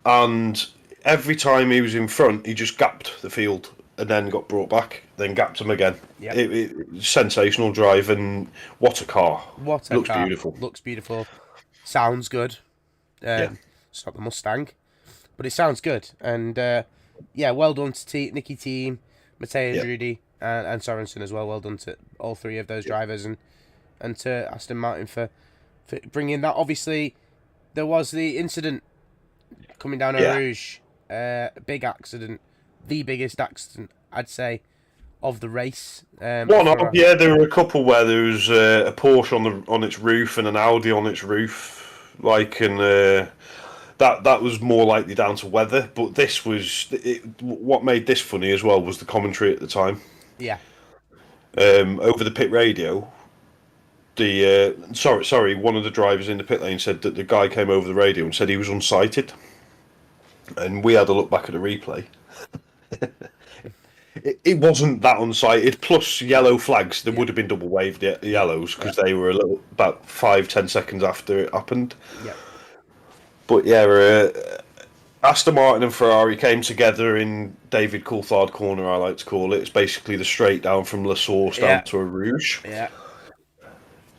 And every time he was in front, he just gapped the field and then got brought back, then gapped him again. Yep. Sensational drive, and what a car. Looks beautiful. Looks beautiful. Sounds good. It's not the Mustang, but it sounds good. And well done to Nicky Team, Matteo Drudy, and Sorensen as well. Well done to all 3 of those drivers, and to Aston Martin for bringing that. Obviously, there was the incident coming down Eau Rouge. Big accident. The biggest accident, I'd say, of the race. There were a couple where there was a Porsche on its roof and an Audi on its roof, that was more likely down to weather. But this was what made this funny as well was the commentary at the time. Yeah. Over the pit radio, one of the drivers in the pit lane said that the guy came over the radio and said he was unsighted, and we had a look back at the replay. It wasn't that unsighted. Plus yellow flags. There would have been double waved yellows because they were about 5-10 seconds after it happened. Yeah. But Aston Martin and Ferrari came together in David Coulthard corner. I like to call it. It's basically the straight down from La Source down to a Rouge. Yeah.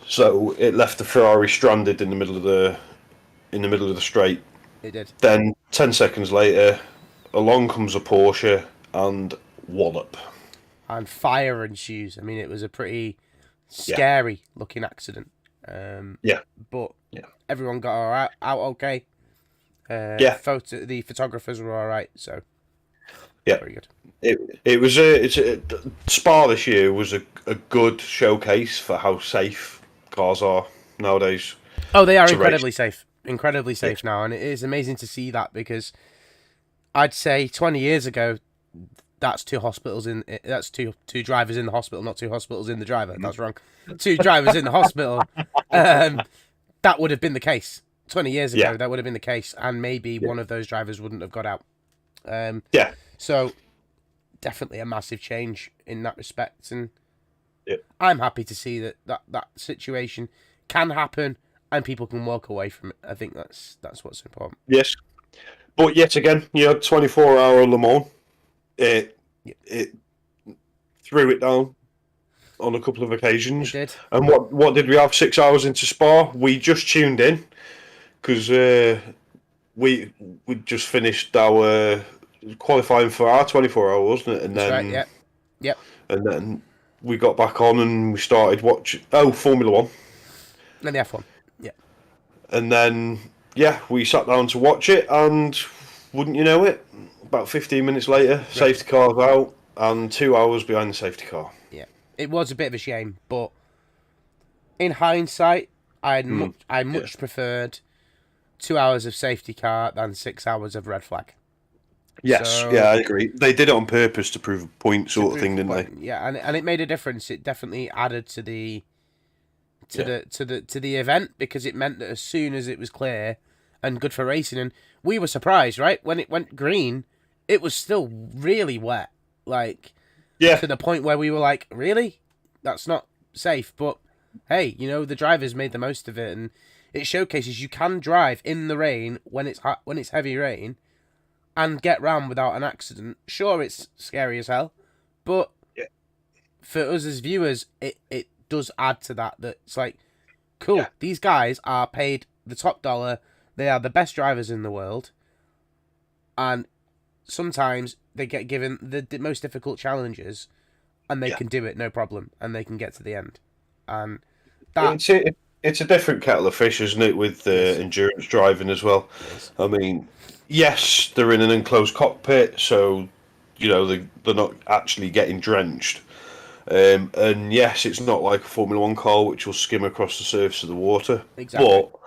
So it left the Ferrari stranded in the middle of the straight. It did. Then 10 seconds later, along comes a Porsche and wallop. And fire ensues. I mean, it was a pretty scary looking accident. But everyone got out okay. The photographers were all right. So very good. Spa this year was a good showcase for how safe cars are nowadays. Oh, they are incredibly safe. Incredibly safe now, and it is amazing to see that, because I'd say 20 years ago, that's 2 hospitals that's two drivers in the hospital, not 2 hospitals in the driver. That's wrong. 2 drivers in the hospital. That would have been the case 20 years ago. That would have been the case, and maybe one of those drivers wouldn't have got out. So definitely a massive change in that respect, and I'm happy to see that situation can happen and people can walk away from it. I think that's what's important. Yes, but yet again, you had 24-hour Le Mans. It threw it down on a couple of occasions. It did. And what did we have 6 hours into Spa? We just tuned in because we just finished our qualifying for our 24-hour, wasn't it? And That's then right, yep. And then we got back on and we started watching Formula One. And the F1. Yeah. And then we sat down to watch it, and wouldn't you know it, about 15 minutes later, safety car's out, and 2 hours behind the safety car. Yeah, it was a bit of a shame, but in hindsight, I much preferred 2 hours of safety car than 6 hours of red flag. Yes, So, yeah, I agree. They did it on purpose to prove a point, sort of thing, didn't they? Yeah, and it made a difference. It definitely added to the Yeah. to the event, because it meant that as soon as it was clear and good for racing, and we were surprised, right? When it went green, it was still really wet, like Yeah, to the point where we were like, really? That's not safe. But hey, the drivers made the most of it, and it showcases you can drive in the rain when it's heavy rain and get round without an accident. Sure, it's scary as hell, but yeah, for us as viewers, it does add to that. That it's like, cool, yeah. these guys are paid the top dollar. They are the best drivers in the world, and sometimes they get given the most difficult challenges, and they Yeah. can do it no problem, and they can get to the end. And that It's a different kettle of fish, isn't it, with is, endurance driving as well? is I mean, yes, they're in an enclosed cockpit, so they're not actually getting drenched. And yes, it's not like a Formula One car which will skim across the surface of the water. exactly. But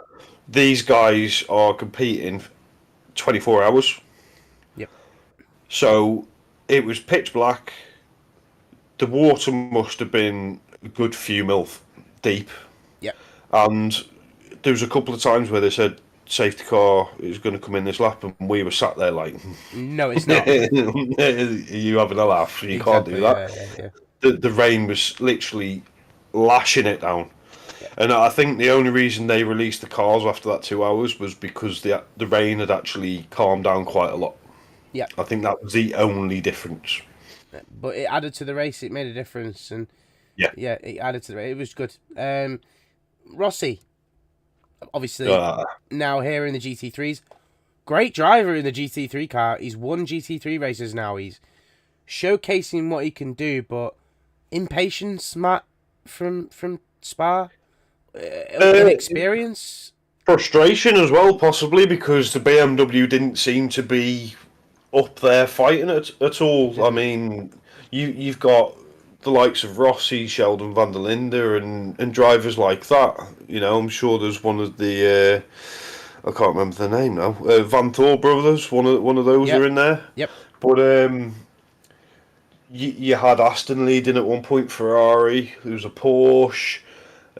these guys are competing 24 hours. Yep. So it was pitch black. The water must have been a good few mil deep. Yep. And there was a couple of times where they said safety car is going to come in this lap, and we were sat there like, No, it's not. you having a laugh? You can't do that. Yeah. The rain was literally lashing it down. Yeah. And I think the only reason they released the cars after that 2 hours was because the rain had actually calmed down quite a lot. Yeah. I think that was the only difference. But it added to the race. It made a difference, and Yeah. it added to the race. It was good. Rossi, obviously, now here in the GT3s, great driver in the GT3 car. He's won GT3 races now. He's showcasing what he can do, but impatience, Matt, from Spa, inexperience. Frustration as well, possibly, because the BMW didn't seem to be up there fighting it at all. I mean, you've got the likes of Rossi, Sheldon van der Linde, and drivers like that. I'm sure there's one of the I can't remember the name now. Van Thor brothers. One of those Yep. are in there. Yep. But you had Aston leading at one point, Ferrari. There was a Porsche.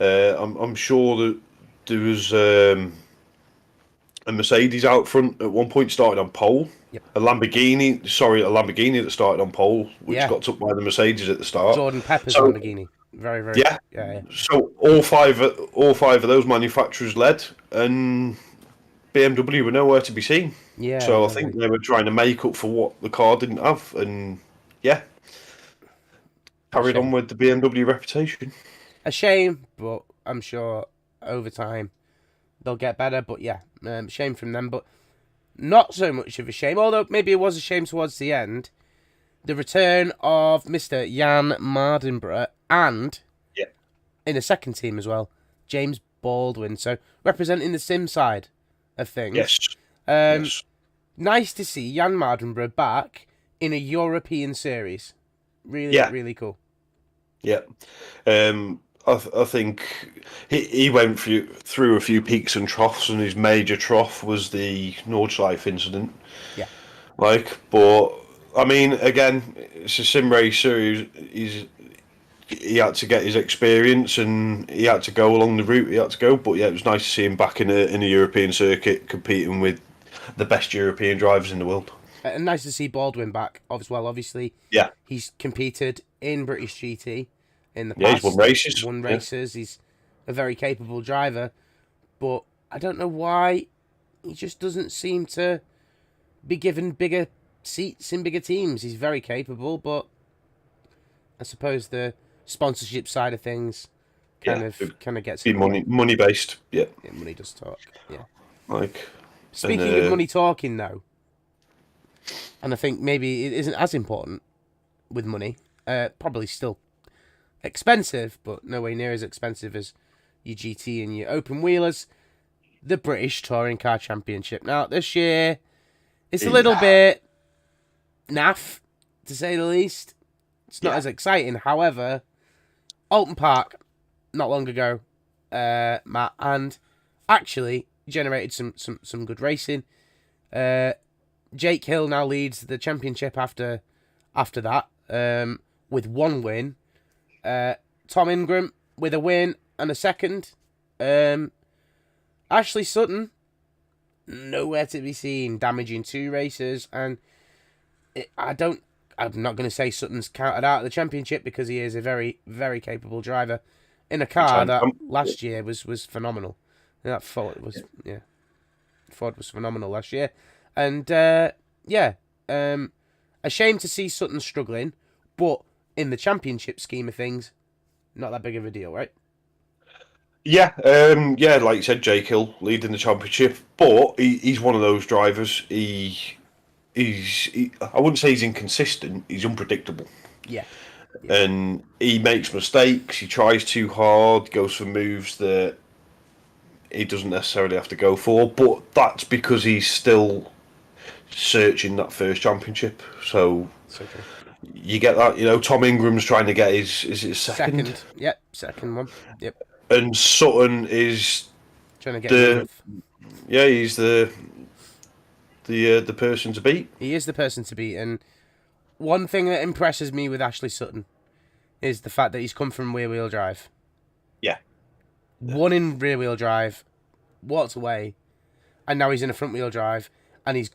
I'm sure that there was a Mercedes out front at one point, started on pole. Yep. A Lamborghini that started on pole, which Yeah. got took by the Mercedes at the start. Jordan Pepper's So- Lamborghini. Very, very. Yeah. Yeah. So all five of those manufacturers led, and BMW were nowhere to be seen. Yeah. So I exactly. think they were trying to make up for what the car didn't have, and yeah, carried on with the BMW reputation. A shame, but I'm sure over time they'll get better. But yeah, shame from them. But not so much of a shame, although maybe it was a shame towards the end. The return of Mr. Jan Mardenborough and, Yeah. in a second team as well, James Baldwin. So representing the sim side of things. Yes. Yes. Nice to see Jan Mardenborough back in a European series. Really, really cool. Yeah. I think he went through a few peaks and troughs, and his major trough was the Nordschleife incident. Yeah. But I mean, again, it's a sim racer. He had to get his experience, and he had to go along the route he had to go. But yeah, it was nice to see him back in a European circuit, competing with the best European drivers in the world. And nice to see Baldwin back as well. Obviously, Yeah. he's competed in British GT in the past. Yeah, he's won races. Won Yeah. races. He's a very capable driver, but I don't know why he just doesn't seem to be given bigger seats in bigger teams. He's very capable, but I suppose the sponsorship side of things kind of gets Be in the way. money based. Yeah. Yeah, money does talk. Yeah. Like. Speaking of money talking, though, and I think maybe it isn't as important with money. Probably still expensive, but nowhere near as expensive as your GT and your open wheelers. The British Touring Car Championship. Now, this year, it's a little bit naff, to say the least. It's not as exciting. However, Alton Park, not long ago, Matt, and actually generated some good racing. Jake Hill now leads the championship after that, with 1 win. Tom Ingram with a win and a second. Ashley Sutton, nowhere to be seen, damaging 2 races, and I'm not going to say Sutton's counted out of the championship because he is a very, very capable driver in a car that last year was phenomenal. And that Ford was phenomenal last year, and a shame to see Sutton struggling, but in the championship scheme of things, not that big of a deal, right? Yeah, like you said, Jake Hill leading the championship, but he's one of those drivers. I wouldn't say he's inconsistent. He's unpredictable. Yeah. And he makes mistakes. He tries too hard. Goes for moves that he doesn't necessarily have to go for. But that's because he's still searching that first championship. So you get that. Tom Ingram's trying to get his second. Yep, second one. Yep. And Sutton is trying to get he's the person to beat. He is the person to beat, and one thing that impresses me with Ashley Sutton is the fact that he's come from rear-wheel drive. Yeah. Won in rear-wheel drive, walked away, and now he's in a front-wheel drive, and he's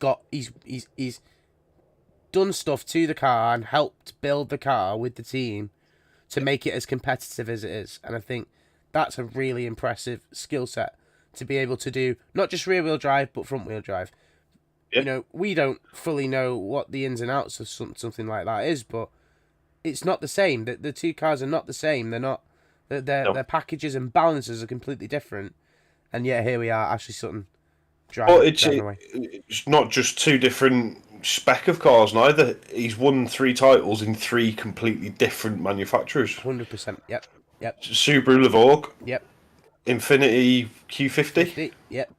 done stuff to the car and helped build the car with the team to make it as competitive as it is. And I think that's a really impressive skill set to be able to do not just rear-wheel drive, but front-wheel drive. Yep. We don't fully know what the ins and outs of something like that is, but it's not the same. The 2 cars are not the same. They're not. Their packages and balances are completely different. And yet here we are, Ashley Sutton driving away. It's not just 2 different spec of cars neither. He's won 3 titles in 3 completely different manufacturers. 100%. Yep. Subaru Levorg. Yep. Infiniti Q50. Yep.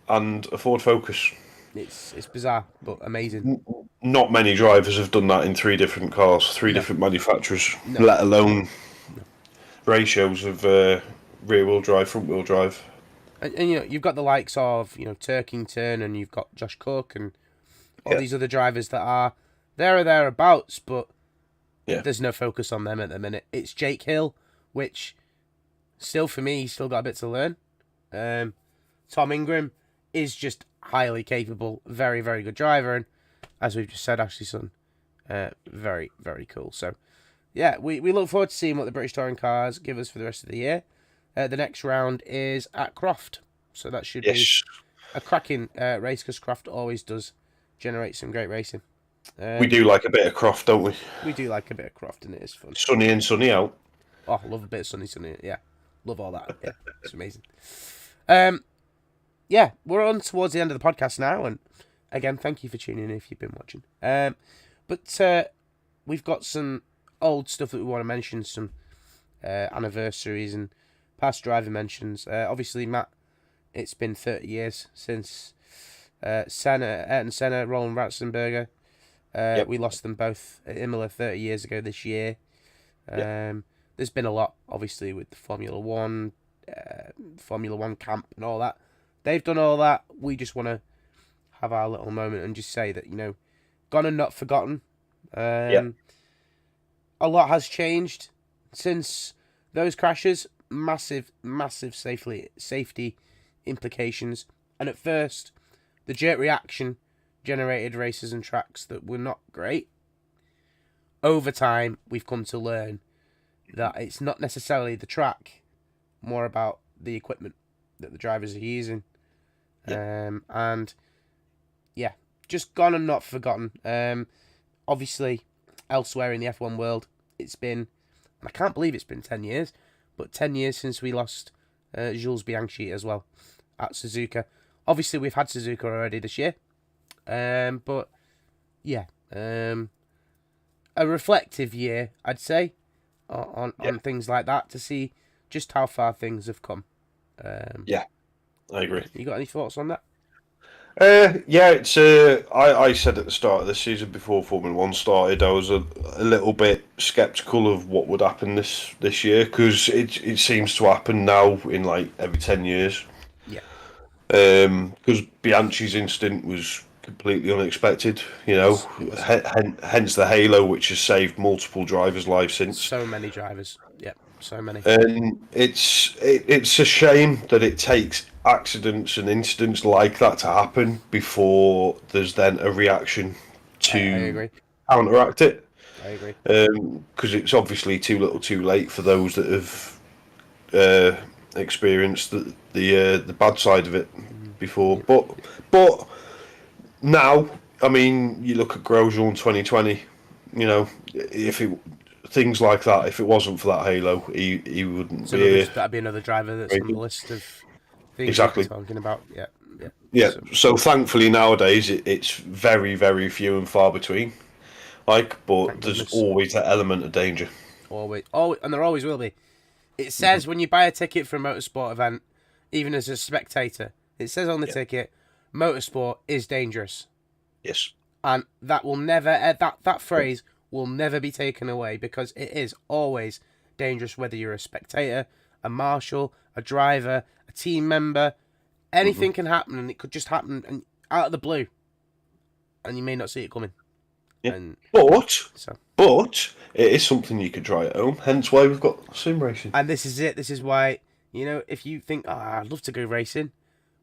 And a Ford Focus. It's bizarre, but amazing. Not many drivers have done that in 3 different cars, 3 different manufacturers, let alone ratios of rear-wheel drive, front-wheel drive. And you've got the likes of Turkington, and you've got Josh Cook, and all these other drivers that are there or thereabouts, but there's no focus on them at the minute. It's Jake Hill, which still for me, he's still got a bit to learn. Tom Ingram is just highly capable, very, very good driver, and as we've just said, Ashley Sutton, very, very cool. So, we look forward to seeing what the British Touring cars give us for the rest of the year. The next round is at Croft, so that should be a cracking race, because Croft always does generate some great racing. We do like a bit of Croft, don't we? We do like a bit of Croft, and it is fun. Sunny in, sunny out. Oh, love a bit of sunny, yeah. Love all that. Yeah, it's amazing. We're on towards the end of the podcast now, and again, thank you for tuning in if you've been watching. But we've got some old stuff that we want to mention, some anniversaries and past driver mentions. Obviously, Matt, it's been 30 years since Ayrton Senna, Roland Ratzenberger. We lost them both at Imola 30 years ago this year. There's been a lot, obviously, with the Formula One camp and all that. They've done all that. We just want to have our little moment and just say that, gone and not forgotten. A lot has changed since those crashes. Massive safety implications. And at first, the jerk reaction generated races and tracks that were not great. Over time, we've come to learn that it's not necessarily the track, more about the equipment that the drivers are using. Just gone and not forgotten. Obviously, elsewhere in the F1 world, it's been, I can't believe it's been 10 years, but 10 years since we lost Jules Bianchi as well at Suzuka. Obviously, we've had Suzuka already this year. A reflective year, I'd say, on things like that, to see just how far things have come. I agree. You got any thoughts on that? It's. I said at the start of the season, before Formula One started, I was a little bit sceptical of what would happen this year, because it seems to happen now in like every 10 years. Yeah. Because Bianchi's incident was completely unexpected. You know, hence the halo, which has saved multiple drivers' lives since. So many drivers. Yep, so many. And it's a shame that it takes accidents and incidents like that to happen before there's then a reaction I to agree. counteract it. I agree. Because it's obviously too little, too late for those that have experienced the bad side of it before. But now, I mean, you look at Grosjean in 2020. You know, if it things like that, if it wasn't for that halo, he wouldn't be here. That'd be another driver that's on the list of things Exactly. we're talking about. Yeah, yeah. Yeah. So thankfully nowadays it's very, very few and far between. But there's goodness. always that element of danger. Always, and there always will be. It says when you buy a ticket for a motorsport event, even as a spectator, it says on the ticket, motorsport is dangerous. Yes. And that will never, that phrase will never be taken away, because it is always dangerous, whether you're a spectator, a marshal, a driver, a team member. Anything can happen, and it could just happen and out of the blue, and you may not see it coming. Yeah. And But it is something you could try at home. Hence why we've got sim racing. And this is it. This is why, if you think, I'd love to go racing,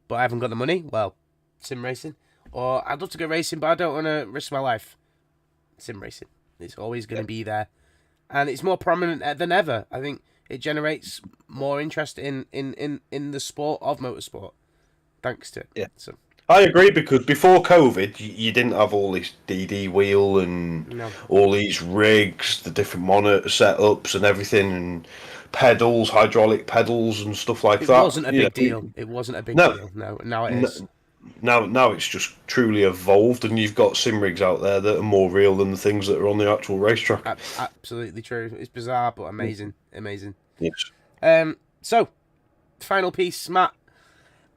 but I haven't got the money, well, sim racing. Or I'd love to go racing, but I don't want to risk my life. Sim racing. It's always going to be there. And it's more prominent than ever. I think it generates more interest in the sport of motorsport, thanks to it. Yeah. So I agree, because before COVID, you didn't have all this DD wheel and all these rigs, the different monitor setups and everything, and pedals, hydraulic pedals and stuff like that. It wasn't a big deal. It wasn't a big deal. No, now it is. Now it's just truly evolved, and you've got sim rigs out there that are more real than the things that are on the actual racetrack. Absolutely true. It's bizarre, but amazing. Amazing. Yes. So, final piece, Matt.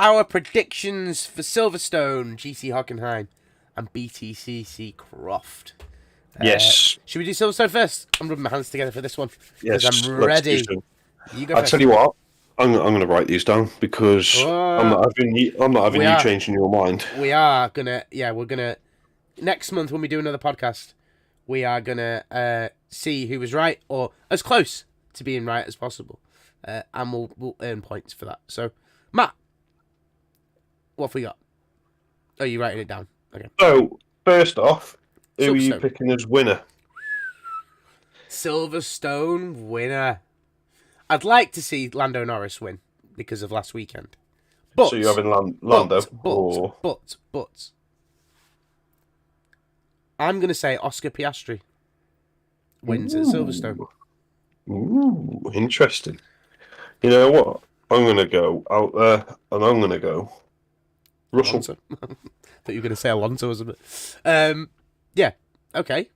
Our predictions for Silverstone, GT Hockenheim, and BTCC Croft. Yes. Should we do Silverstone first? I'm rubbing my hands together for this one. Yes. I'm ready. You go. I'll tell you what. I'm going to write these down, because I'm not having you changing your mind. We are gonna. Yeah, we're gonna. Next month when we do another podcast, we are gonna see who was right, or as close to being right as possible, and we'll earn points for that. So, Matt, what have we got? Oh, you're writing it down. Okay. So, first off, who are you picking as winner? Silverstone winner. I'd like to see Lando Norris win because of last weekend. But, so you're having Lando? But. I'm going to say Oscar Piastri wins at Silverstone. Ooh, interesting. You know what? I'm going to go out there, and I'm going to go Russell. I thought you were going to say Alonso or something. Yeah, okay.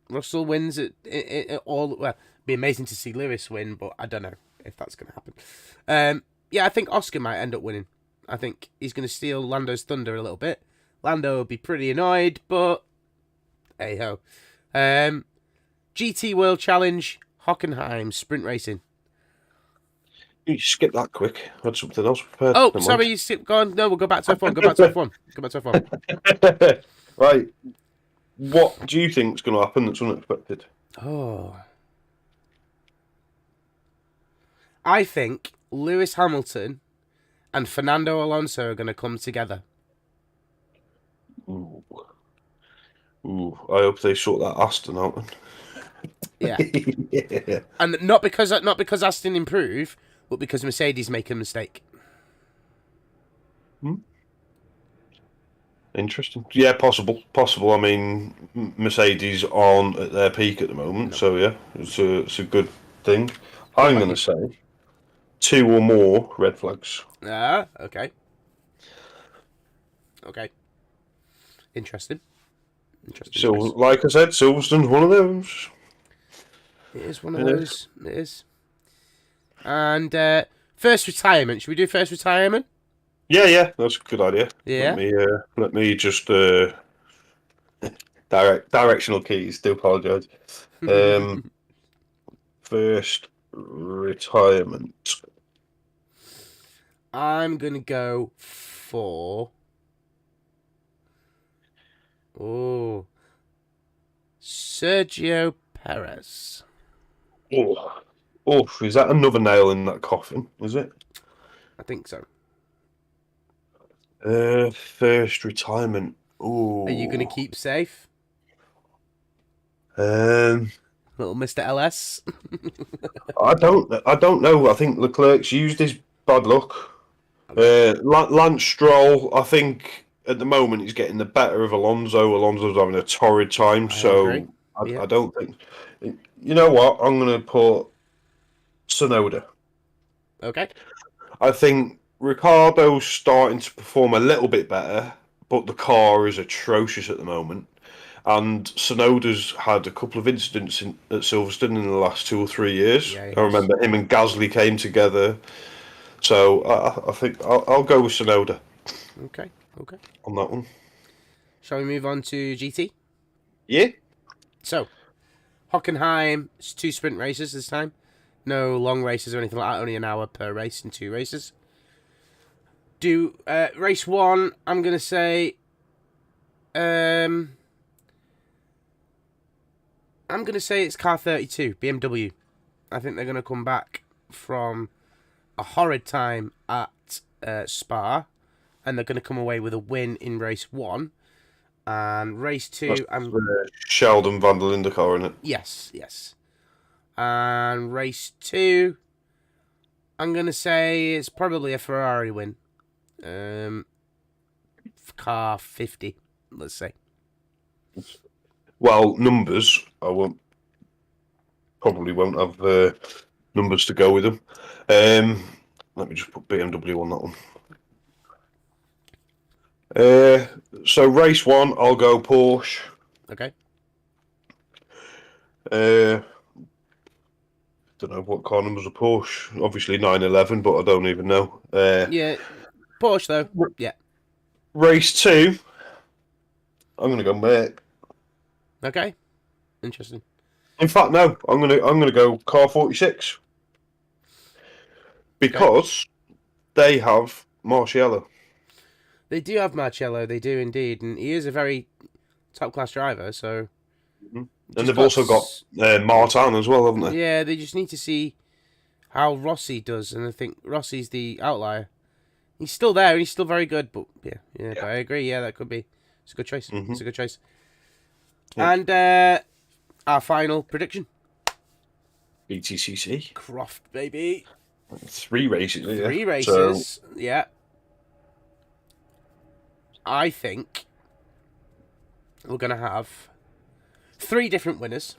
Russell wins it all. Well, it'd be amazing to see Lewis win, but I don't know if that's going to happen. Yeah, I think Oscar might end up winning. I think he's going to steal Lando's thunder a little bit. Lando will be pretty annoyed, but hey ho. GT World Challenge, Hockenheim, sprint racing. You skip that quick. I had something else prepared. Oh, sorry, you skip. Go on. No, we'll go back to F1. Go back to F1. Right. What do you think is going to happen that's unexpected? Oh. I think Lewis Hamilton and Fernando Alonso are going to come together. Ooh. I hope they sort that Aston out then. Yeah. Yeah. And not because Aston improve, but because Mercedes make a mistake. Interesting. Yeah, possible. I mean, Mercedes aren't at their peak at the moment, so yeah, it's a good thing. I'm going to say 2 or more red flags. Okay. Okay. Interesting. So, like I said, Silverstone's one of those. It is one of those. It is. And first retirement. Should we do first retirement? Yeah, that's a good idea. Yeah. Let me just directional keys. Do apologise. First retirement. I'm gonna go for Oh, Sergio Perez. Oh, oh, is that another nail in that coffin? Is it? I think so. First retirement. Oh, Are you going to keep safe, Um, little Mr. LS? I don't know. I think Leclerc's used his bad luck. Okay. Lance Stroll, I think at the moment he's getting the better of Alonso. Alonso's having a torrid time, I agree. so Yeah. I don't think. You know what? I'm going to put Tsunoda. Okay. I think Ricardo's starting to perform a little bit better, but the car is atrocious at the moment. And Tsunoda's had a couple of incidents at Silverstone in the last 2 or 3 years. Yeah, he I has. remember him and Gasly came together. So I think I'll go with Tsunoda Okay. Okay. on that one. Shall we move on to GT? Yeah. So, Hockenheim, it's 2 sprint races this time. No long races or anything like that. Only an hour per race in 2 races. Do race 1. I'm gonna say. I'm gonna say it's car 32 BMW. I think they're gonna come back from a horrid time at Spa, and they're gonna come away with a win in race 1. And race 2, That's Sheldon Van der Linde car, isn't it? yes. And race 2, I'm going to say it's probably a Ferrari win. Car 50, let's say. Well, numbers, probably won't have numbers to go with them. Let me just put BMW on that one. So race 1, I'll go Porsche. Okay. Don't know what car numbers are Porsche. Obviously 911, but I don't even know. Yeah, Porsche though. Yeah. Race 2, I'm gonna go Merc. Okay. Interesting. In fact, no, I'm gonna go car 46 because they have Marciello. They do have Marcello, they do indeed, and he is a very top class driver. So, And they've also got Martin as well, haven't they? Yeah, they just need to see how Rossi does, and I think Rossi's the outlier. He's still there, and he's still very good, but yeah. But I agree. Yeah, that could be. It's a good choice. Mm-hmm. It's a good choice. Yeah. And our final prediction: BTCC. Croft, baby. 3 races. Yeah. 3 races. So, yeah. I think we're gonna have 3 different winners,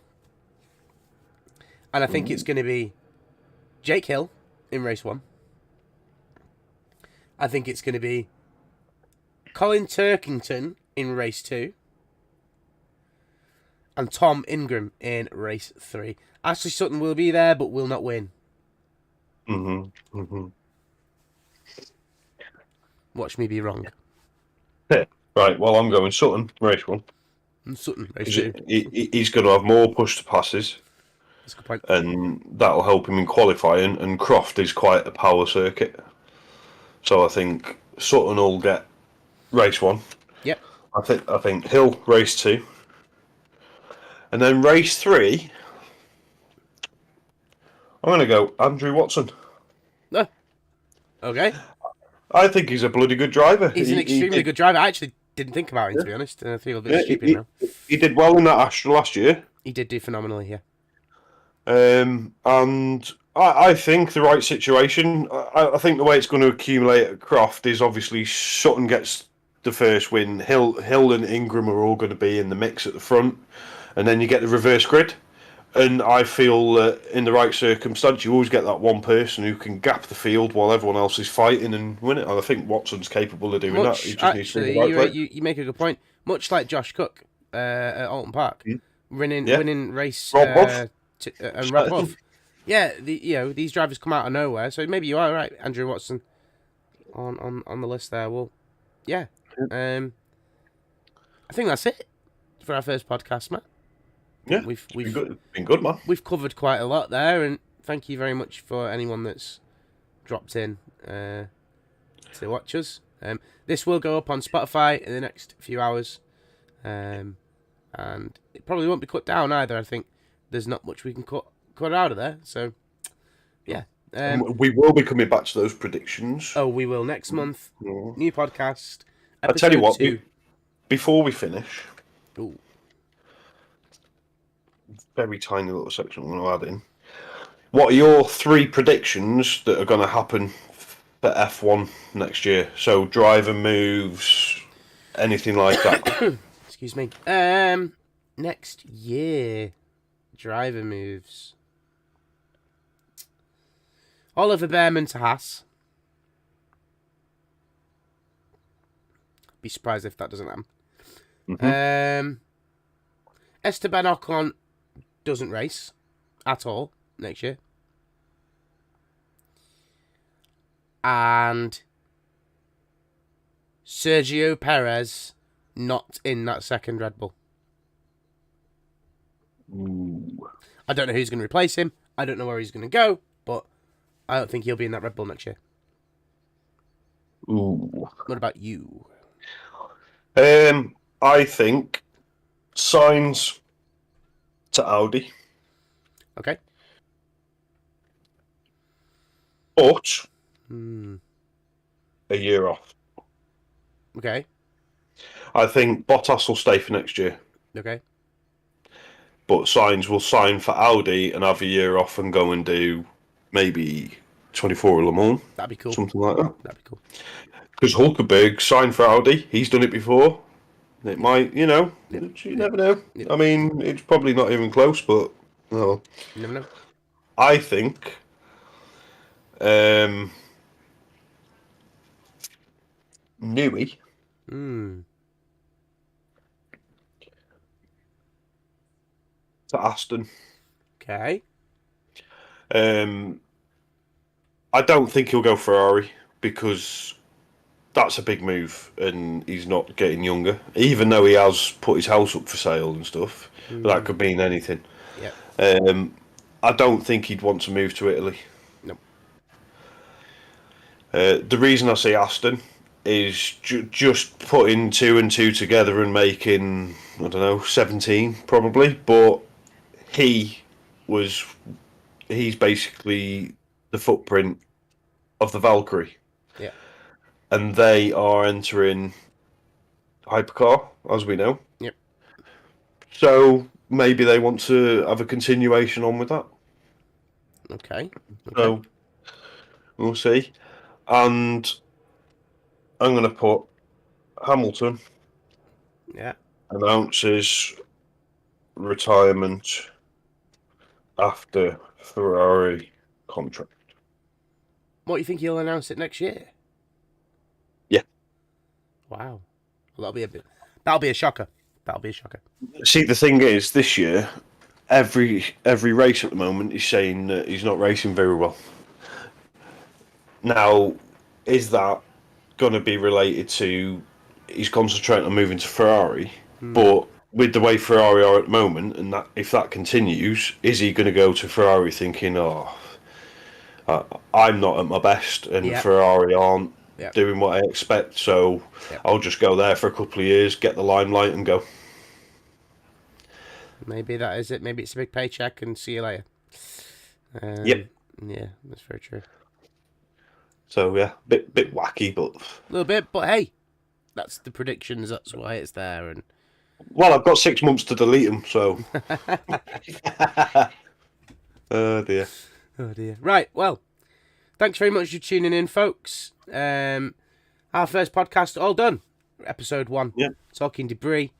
and I think it's gonna be Jake Hill in race 1. I think it's going to be Colin Turkington in race 2. And Tom Ingram in race 3. Ashley Sutton will be there, but will not win. Watch me be wrong. Right, well, I'm going Sutton, race 1. And Sutton, race 2. He's going to have more push to passes. That's a good point. And that'll help him in qualifying. And Croft is quite a power circuit. So I think Sutton will get race 1. Yep. I think Hill race 2. And then race 3, I'm going to go Andrew Watson. No. Okay. I think he's a bloody good driver. He's an extremely good driver. I actually didn't think about him, to be honest. And I feel a bit stupid now. He did well in that Astra last year. He did do phenomenally, yeah. And I think the right situation. I think the way it's going to accumulate at Croft is obviously Sutton gets the first win. Hill and Ingram are all going to be in the mix at the front, and then you get the reverse grid. And I feel that in the right circumstance, you always get that one person who can gap the field while everyone else is fighting and win it. And I think Watson's capable of doing that. He just needs to be the right place. You make a good point. Much like Josh Cook at Alton Park, winning race Rob Buff. and Rob Buff. Yeah, these drivers come out of nowhere. So maybe you are right, Andrew Watson, on the list there. Well, yeah. I think that's it for our first podcast, Matt. Yeah, we've been good, man. We've covered quite a lot there, and thank you very much for anyone that's dropped in to watch us. This will go up on Spotify in the next few hours. and it probably won't be cut down either. I think there's not much we can cut out of there. So, yeah. We will be coming back to those predictions. Oh, we will next month. Yeah. New podcast. I tell you what, 2. before we finish, Ooh. very tiny little section I'm going to add in. What are your 3 predictions that are going to happen for F1 next year? So driver moves, anything like that. Excuse me. Next year, driver moves. Oliver Behrman to Haas. Be surprised if that doesn't happen. Mm-hmm. Esteban Ocon doesn't race at all next year. And Sergio Perez not in that second Red Bull. Ooh. I don't know who's going to replace him. I don't know where he's going to go, but I don't think he'll be in that Red Bull next year. Ooh. What about you? I think Sainz to Audi, Okay. but a year off. Okay. I think Bottas will stay for next year, Okay. but Sainz will sign for Audi and have a year off and go and do maybe 24 Le Mans, That'd be cool. something like that. That'd be cool. Because Hulkenberg signed for Audi, he's done it before. It might, you never know. Yep. I mean, it's probably not even close, but no. You never know. I think Newey to Aston. Okay. I don't think he'll go Ferrari because that's a big move and he's not getting younger. Even though he has put his house up for sale and stuff, but that could mean anything. Yeah. I don't think he'd want to move to Italy. Nope. The reason I say Aston is just putting 2 and 2 together and making, I don't know, 17 probably. But he's basically the footprint of the Valkyrie. Yeah. And they are entering hypercar, as we know. Yep. So maybe they want to have a continuation on with that. Okay. So we'll see. And I'm going to put Hamilton Yeah. announces retirement after Ferrari contract. What do you think he'll announce it next year? Yeah. Wow. Well, that'll be a shocker. That'll be a shocker. See, the thing is, this year, every race at the moment is saying that he's not racing very well. Now, is that going to be related to he's concentrating on moving to Ferrari? But with the way Ferrari are at the moment, and that if that continues, is he going to go to Ferrari thinking, I'm not at my best, and Ferrari aren't doing what I expect, so I'll just go there for a couple of years, get the limelight, and go. Maybe that is it. Maybe it's a big paycheck, and see you later. Yep. Yeah, that's very true. So yeah, bit wacky, but a little bit. But hey, that's the predictions. That's why it's there. And well, I've got 6 months to delete them, so. Oh dear. Oh dear. Right. Well, thanks very much for tuning in, folks. Our first podcast all done. Episode 1. Yeah. Talking debris.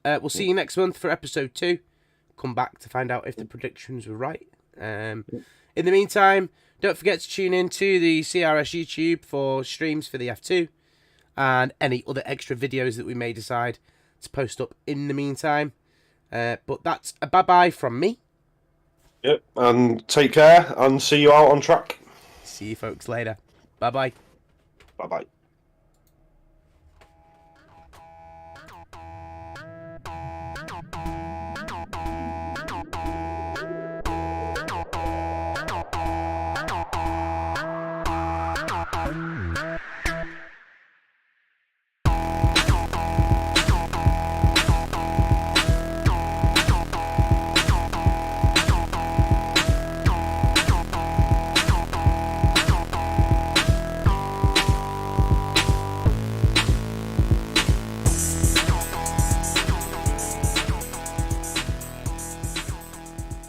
We'll see you next month for episode 2. Come back to find out if the predictions were right. In the meantime, don't forget to tune in to the CRS YouTube for streams for the F2 and any other extra videos that we may decide to post up in the meantime. But that's a bye-bye from me. Yep, and take care and see you out on track. See you folks later. Bye-bye. Bye-bye.